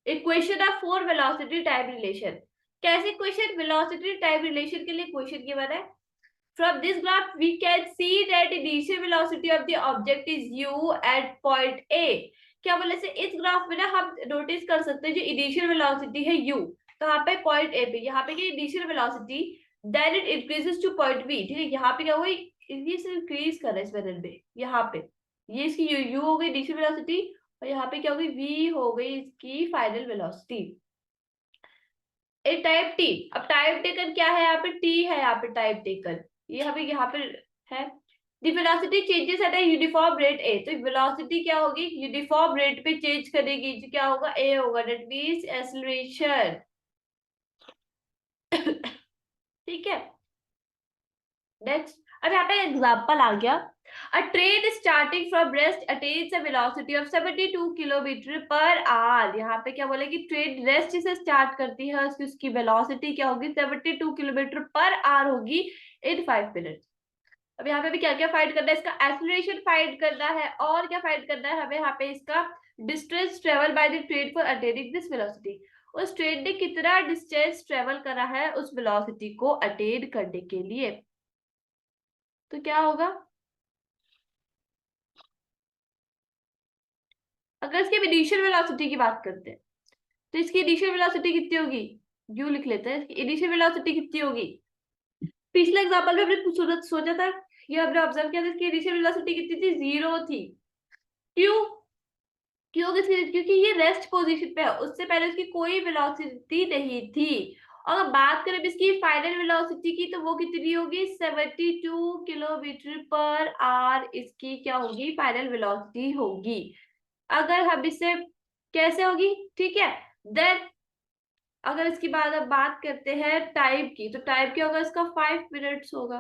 equation of four velocity time relation. कैसे इक्वेशन, वेलोसिटी टाइम रिलेशन के लिए इक्वेशन गिवन है। From this graph, we can see that initial velocity of the object is u at point A। क्या बोले से इस ग्राफ में ना हम नोटिस कर सकते हैं जो इनिशियल वेलोसिटी है u, कहाँ पे, पॉइंट A पे, यहाँ पे क्या initial velocity, then it increases to point B, ठीक है, यहाँ पे क्या हुई, ये से इंक्रीज कर रहा है इस मेथड में, यहाँ पे ये इसकी u हो गई इनिशियल वेलोसिटी, और यहाँ पे क्या हो गई, v हो गई इसकी फाइनल वेलोसिटी। एक टाइप टी, अब टाइम टेकन क्या है, यहाँ पे t है, यहाँ पे टाइम टेकन ये हमें यहाँ पे है। The velocity changes at a uniform rate a, तो वेलोसिटी क्या होगी, यूनिफॉर्म रेट पे चेंज करेगी, जो क्या होगा, a होगा, दैट मींस एक्सीलरेशन। ठीक है, नेक्स्ट, अब यहाँ पे एग्जांपल आ गया, अ train starting from rest attains a velocity of 72 kilometre per hour. यहाँ पे क्या बोले कि ट्रेन रेस्ट से स्टार्ट करती है, उसकी वेलोसिटी क्या होगी, 72 किलोमीटर पर आवर होगी इन 5 मिनट्स। अब यहाँ पे भी क्या क्या फाइंड करना है, इसका एक्सीलरेशन फाइंड करना है, और क्या फाइंड करना है हमें, यहाँ पे इसका distance travel by the train for attaining this velocity, उस ट्रेन ने कितना डिस्टेंस ट्रेवल करा है उस वेलोसिटी को अटेन करने के लिए। तो क्या होगा, अगर इसके इनिशियल वेलोसिटी की बात करते हैं तो इसकी इनिशियल वेलोसिटी कितनी होगी, यू लिख लेते हैं, इसकी इनिशियल वेलोसिटी कितनी होगी। पिछले एग्जांपल में हमने सोचा था, ये हमने ऑब्जर्व किया था, इसकी इनिशियल वेलोसिटी कितनी थी, 0 थी। क्यों, क्यों क्योंकि ये रेस्ट पोजीशन पे है, उससे पहले उसकी कोई वेलोसिटी नहीं थी। और अगर बात करें इसकी फाइनल वेलोसिटी की तो वो कितनी होगी, 72 किलोमीटर पर आवर इसकी क्या होगी, फाइनल वेलोसिटी होगी। अगर हम इससे कैसे होगी, ठीक है। देन अगर इसकी बाद अब बात करते हैं टाइम की, तो टाइम क्या होगा इसका, 5 मिनट्स होगा।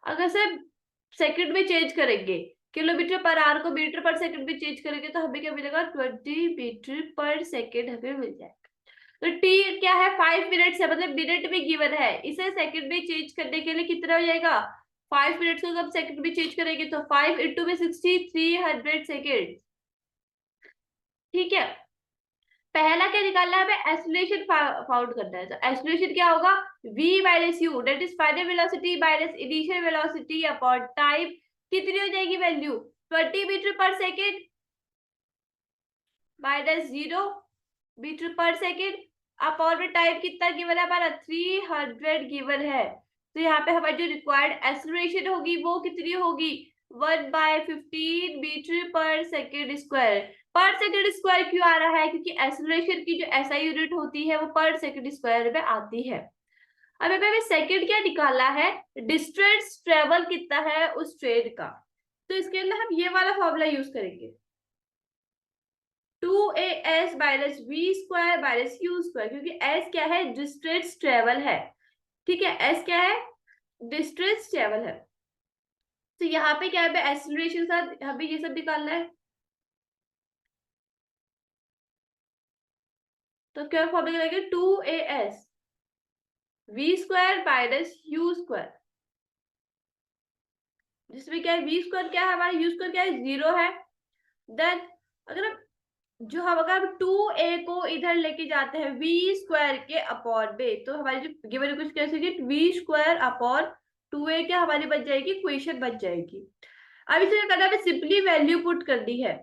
अगर से सेकंड में चेंज करेंगे, किलोमीटर पर आवर को मीटर पर सेकंड में चेंज करेंगे तो हमें क्या मिलेगा, 20 मीटर पर सेकंड हमें मिल जाएगा। तो टी क्या है, 5 मिनट्स है, मतलब मिनट में गिवन है, इसे सेकंड में चेंज करने के लिए कितना हो जाएगा, 5 मिनट्स को जब सेकंड में चेंज करेंगे तो 5 × 60, 300 सेकेंड। ठीक है। पहला क्या निकालना है हमें, एक्सीलरेशन फाउंड करना है, तो एक्सीलरेशन क्या होगा, v minus you, that is final velocity minus initial velocity upon time. कितनी हो जाएगी value, 20 metre per second minus 0 metre per second upon में टाइम कितना गिवन है हमारा, 300 गिवन है। तो यहाँ पे हमारी जो रिक्वायर्ड एक्सीलरेशन होगी वो कितनी होगी, 1/15 मीटर पर सेकेंड स्क्वायर। पर सेकेंड स्क्वायर क्यों आ रहा है, क्योंकि एक्सीलरेशन की जो एसआई यूनिट होती है वो पर सेकेंड स्क्वायर में आती है। अब हमें सेकेंड क्या निकालना है, डिस्टेंस ट्रेवल कितना है उस ट्रेन का। तो इसके लिए हम ये वाला फॉर्मूला यूज करेंगे, 2as minus v square minus u square, क्योंकि s क्या है, डिस्टेंस ट्रेवल है। ठीक है, s क्या है, डिस्टेंस ट्रेवल है। तो यहाँ पे क्या है, एक्सीलरेशन साथ हमें ये सब निकालना है। तो क्या फॉर्मूला लगेगा, 2as v square minus u square, जिसमें क्या है, वी स्क्वायर क्या है हमारा, यू स्क्वायर क्या है, 0 है। देन अगर हम अगर 2a को इधर लेके जाते हैं वी स्क्वायर के अपॉन में, तो हमारी जो गिवन इक्वेशन कैसे होगी, वी स्क्वायर अपॉन 2a क्या हमारी बन जाएगी, इक्वेशन बन जाएगी। अब इसे क्या करना है, सिंपली वैल्यू पुट करनी है।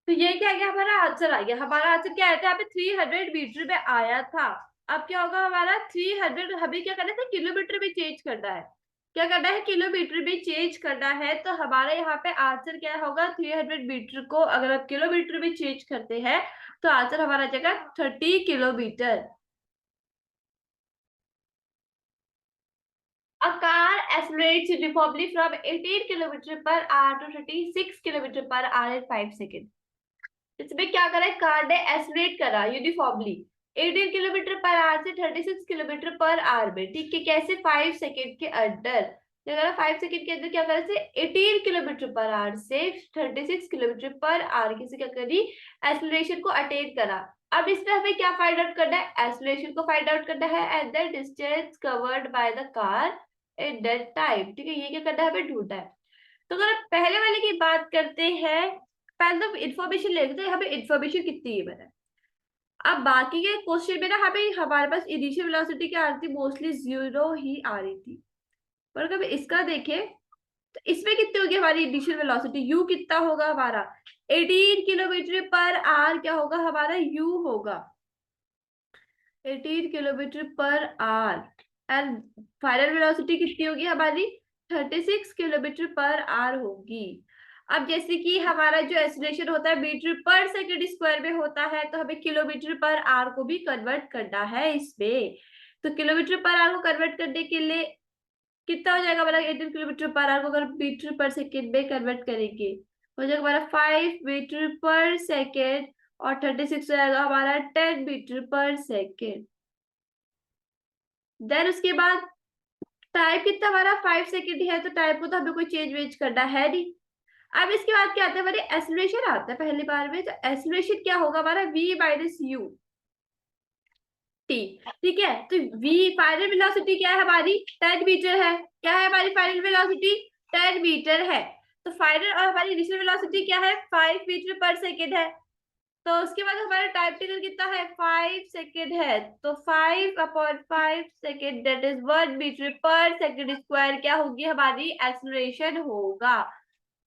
तो ये क्या गया, हमारा आंसर आ गया। हमारा आंसर क्या आया था, यहाँ पे 300 मीटर में आया था। अब क्या होगा हमारा 300, हमें क्या करना है, किलोमीटर में चेंज करना है। क्या करना है, किलोमीटर में चेंज करना है। तो हमारे यहाँ पे आंसर क्या होगा, 300 मीटर को अगर आप किलोमीटर में चेंज करते हैं तो आंसर हमारा जाएगा 30 kilometre. A car accelerates uniformly from 18 kilometre per hour to 36 kilometre per hour in 5 second. इसमें क्या करा है, कार ने एक्सलरेट करा यूनिफॉर्मली 18 किलोमीटर पर आवर से 36 किलोमीटर पर आवर में। ठीक है, कैसे, 5 सेकेंड के अंदर। क्या करा, 5 सेकेंड के अंदर क्या करा, से 18 किलोमीटर पर आवर से 36 किलोमीटर पर आवर की से क्या करी, एक्सलरेशन को अटेन करा। अब इसमें हमें क्या फाइंड आउट करना है, एक्सलरेशन को फाइंड आउट करना है and the distance covered by the car in that time. ठीक है, ये क्या करना है, हमें ढूंढना है। तो अगर आप पहले वाले की बात करते हैं, पहले तो इन्फॉर्मेशन ले लेते हैं, हमें इन्फॉर्मेशन कितनी है मैंने। अब बाकी के क्वेश्चन में ना हमें हमारे पास इनिशियल वेलोसिटी क्या आ रही थी, मोस्टली 0 ही आ रही थी। पर अगर इसका देखें तो इसमें कितनी होगी हमारी इनिशियल वेलोसिटी, यू कितना होगा हमारा, 18 किलोमीटर पर आवर क्या होगा हमारा, यू होगा 18 kilometre per hour. And final velocity कितनी होगी हमारी, 36 किलोमीटर पर आवर होगी। अब जैसे कि हमारा जो एक्सीलरेशन होता है मीटर पर सेकंड स्क्वायर में होता है, तो हमें किलोमीटर पर आवर को भी कन्वर्ट करना है इसमें। तो किलोमीटर पर आवर को कन्वर्ट करने के लिए कितना हो जाएगा हमारा, 18 किलोमीटर पर आवर को अगर मीटर पर सेकेंड में कन्वर्ट करेंगे हो जाएगा हमारा 5 मीटर पर सेकेंड, और 36 हो जाएगा हमारा 10 मीटर पर सेकेंड। देन उसके बाद टाइम कितना हमारा 5 सेकेंड है, तो टाइम को तो हमें कोई चेंज वेज करना है नहीं। अब इसके बाद क्या आता है, हमारे एक्सीलरेशन आता है पहली बार में। तो एक्सीलरेशन क्या होगा हमारा, v माइनस यू। टी। ठीक है, तो वी फाइनल वेलोसिटी क्या है हमारी, 10 मीटर है। क्या है हमारी फाइनल वेलोसिटी, 10 मीटर है। तो फाइनल और हमारी इनिशियल वेलोसिटी क्या है, 5 मीटर पर सेकेंड है। तो उसके बाद हमारा टाइम टेकन कितना है, 5 सेकेंड है। तो 5/5 second that is 1 metre per second square क्या होगी हमारी एक्सेलरेशन होगा।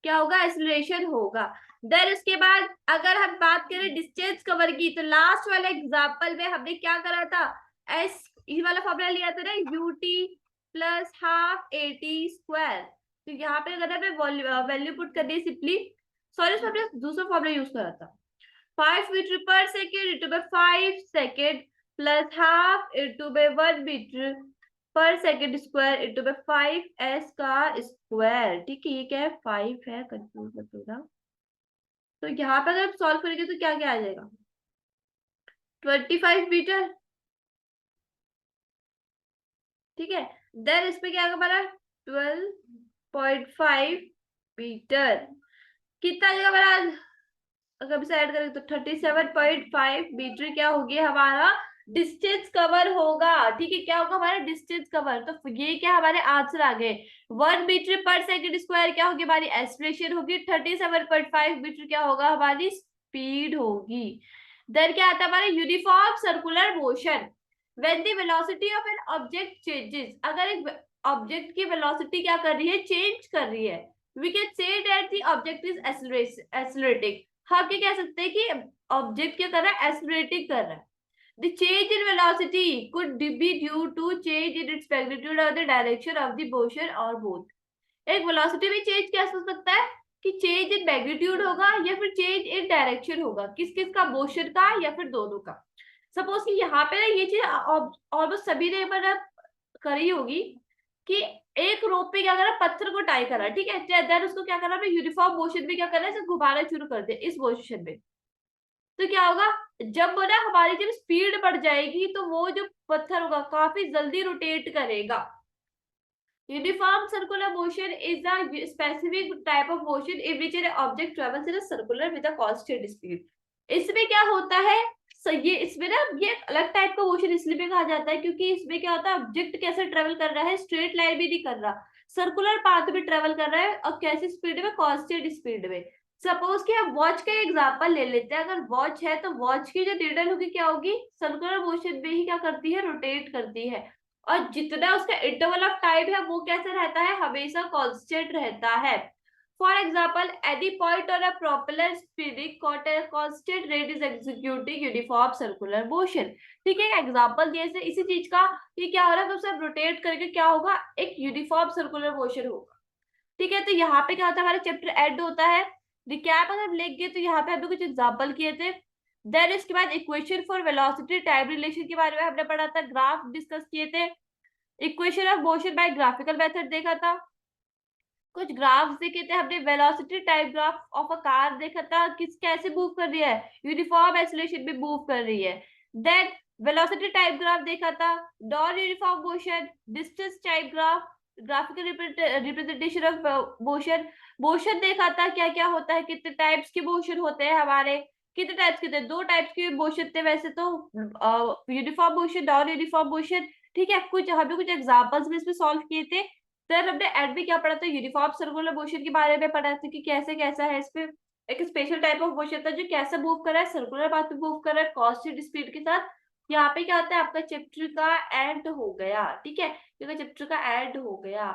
क्या होगा, एक्सेलरेशन होगा। देन उसके बाद अगर हम बात करें डिस्टेंस कवर की, तो लास्ट वाले एग्जांपल में हमने क्या करा था, एस ये वाला फॉर्मूला लिया था ना, UT plus half eighty square. तो यहाँ पे अगर हमें वैल्यू पुट करनी है सिंपली, सॉरी इसमें हमने दूसरा फॉर्मूला यूज करा था, 5 metre per second into by 5 second plus half into by 1 metre per second square into by 5s का स्क्वायर। ठीक है, ये क्या है, 5 है, कंफ्यूज मत होना। तो यहाँ पे अगर आप सॉल्व करेंगे तो क्या क्या आ जाएगा, 25 मीटर। ठीक है, देन इसमें क्या आएगा हमारा 12.5 मीटर। कितना आ जाएगा हमारा, अगर इसे ऐड करें तो 37.5 मीटर क्या होगी हमारा डिस्टेंस कवर होगा। ठीक है, क्या होगा हमारा डिस्टेंस कवर। तो ये क्या हमारे आंसर आ गए, 1 मीटर पर सेकेंड स्क्वायर क्या होगी हमारी एक्सेलरेशन होगी, 37.5 मीटर क्या होगा हमारी स्पीड होगी। देन क्या आता है हमारा uniform circular motion, when the velocity of an object changes, अगर एक ऑब्जेक्ट की वेलोसिटी क्या कर रही है, चेंज कर रही है, we can say that the object is accelerating. हम क्या कह सकते हैं कि ऑब्जेक्ट क्या कर रहा है, एक्सेलरेटिंग कर रहा है। The change in velocity could be due to change in its magnitude or the direction of the motion or both. एक वेलोसिटी में चेंज क्या हो सकता है कि चेंज इन मैग्नीट्यूड होगा या फिर चेंज इन डायरेक्शन होगा, किस किस का, मोशन का या फिर दोनों का। सपोज कि यहाँ पे ना ये चीज ऑलमोस्ट सभी ने मतलब करी होगी कि एक रोप पे क्या करा, पत्थर को टाई करा, ठीक है, देन उसको क्या करा, यूनिफॉर्म मोशन में क्या करा, इसे घुमाना शुरू कर दिया इस पोजिशन में। तो क्या होगा, जब वो ना हमारी जब स्पीड बढ़ जाएगी तो वो जो पत्थर होगा काफी जल्दी रोटेट करेगा। Uniform circular motion is a specific type of motion in which an object travels in a circular with a constant speed. इसमें क्या होता है, ये इसमें ना ये अलग टाइप का मोशन इसलिए भी कहा जाता है क्योंकि इसमें क्या होता है, ऑब्जेक्ट कैसे ट्रेवल कर रहा है, स्ट्रेट लाइन भी नहीं कर रहा, सर्कुलर पाथ में ट्रेवल कर रहा है, और कैसी स्पीड में, कांस्टेंट स्पीड में। सपोज कि हम वॉच का एग्जांपल ले लेते हैं, अगर वॉच है तो वॉच की जो नीडल होगी क्या होगी, सर्कुलर मोशन में ही क्या करती है, रोटेट करती है। और जितना उसका इंटरवल ऑफ टाइम है वो कैसे रहता है, हमेशा कांस्टेंट रहता है। फॉर एग्जाम्पल एनी पॉइंट और a propeller spinning constant rate is executing uniform circular motion. ठीक है, एग्जांपल दिए से इसी चीज का, ये क्या हो रहा है, तो सब रोटेट करके क्या होगा, एक यूनिफॉर्म सर्कुलर मोशन होगा। ठीक है, तो यहाँ पे क्या होता है, हमारा चैप्टर एंड होता है। रिकैप अगर लिख गए तो यहाँ पे हमने कुछ एग्जांपल किए थे। देन इसके बाद equation for velocity time relation के बारे में हमने पढ़ा था, ग्राफ डिस्कस किए थे, equation of motion by graphical method देखा था, कुछ ग्राफ्स देखे थे हमने, velocity type graph of a car देखा था, किस कैसे मूव कर रही है, यूनिफॉर्म एक्सेलरेशन में मूव कर रही है। देन वेलोसिटी टाइप ग्राफ देखा था, non uniform motion, distance type graph, graphical representation of motion, motion देखा था क्या क्या होता है, कितने टाइप्स के मोशन होते हैं हमारे, कितने टाइप्स के थे, दो टाइप्स के मोशन थे वैसे तो, uniform motion, non uniform motion. ठीक है, कुछ हमें कुछ एग्जांपल्स भी इसमें सॉल्व किए थे। फिर हमने एड भी क्या पढ़ा था, यूनिफॉर्म सर्कुलर मोशन के बारे में पढ़ा था कि कैसे कैसा है, इस पे एक स्पेशल टाइप ऑफ मोशन था जो कैसे मूव कर रहा है, सर्कुलर पाथ में मूव कर रहा है कांस्टेंट स्पीड के साथ। यहाँ पे क्या होता है, आपका चैप्टर का एंड हो गया। ठीक है, क्योंकि चैप्टर का एंड हो गया।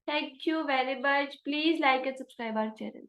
Thank you very much, please like and subscribe our channel.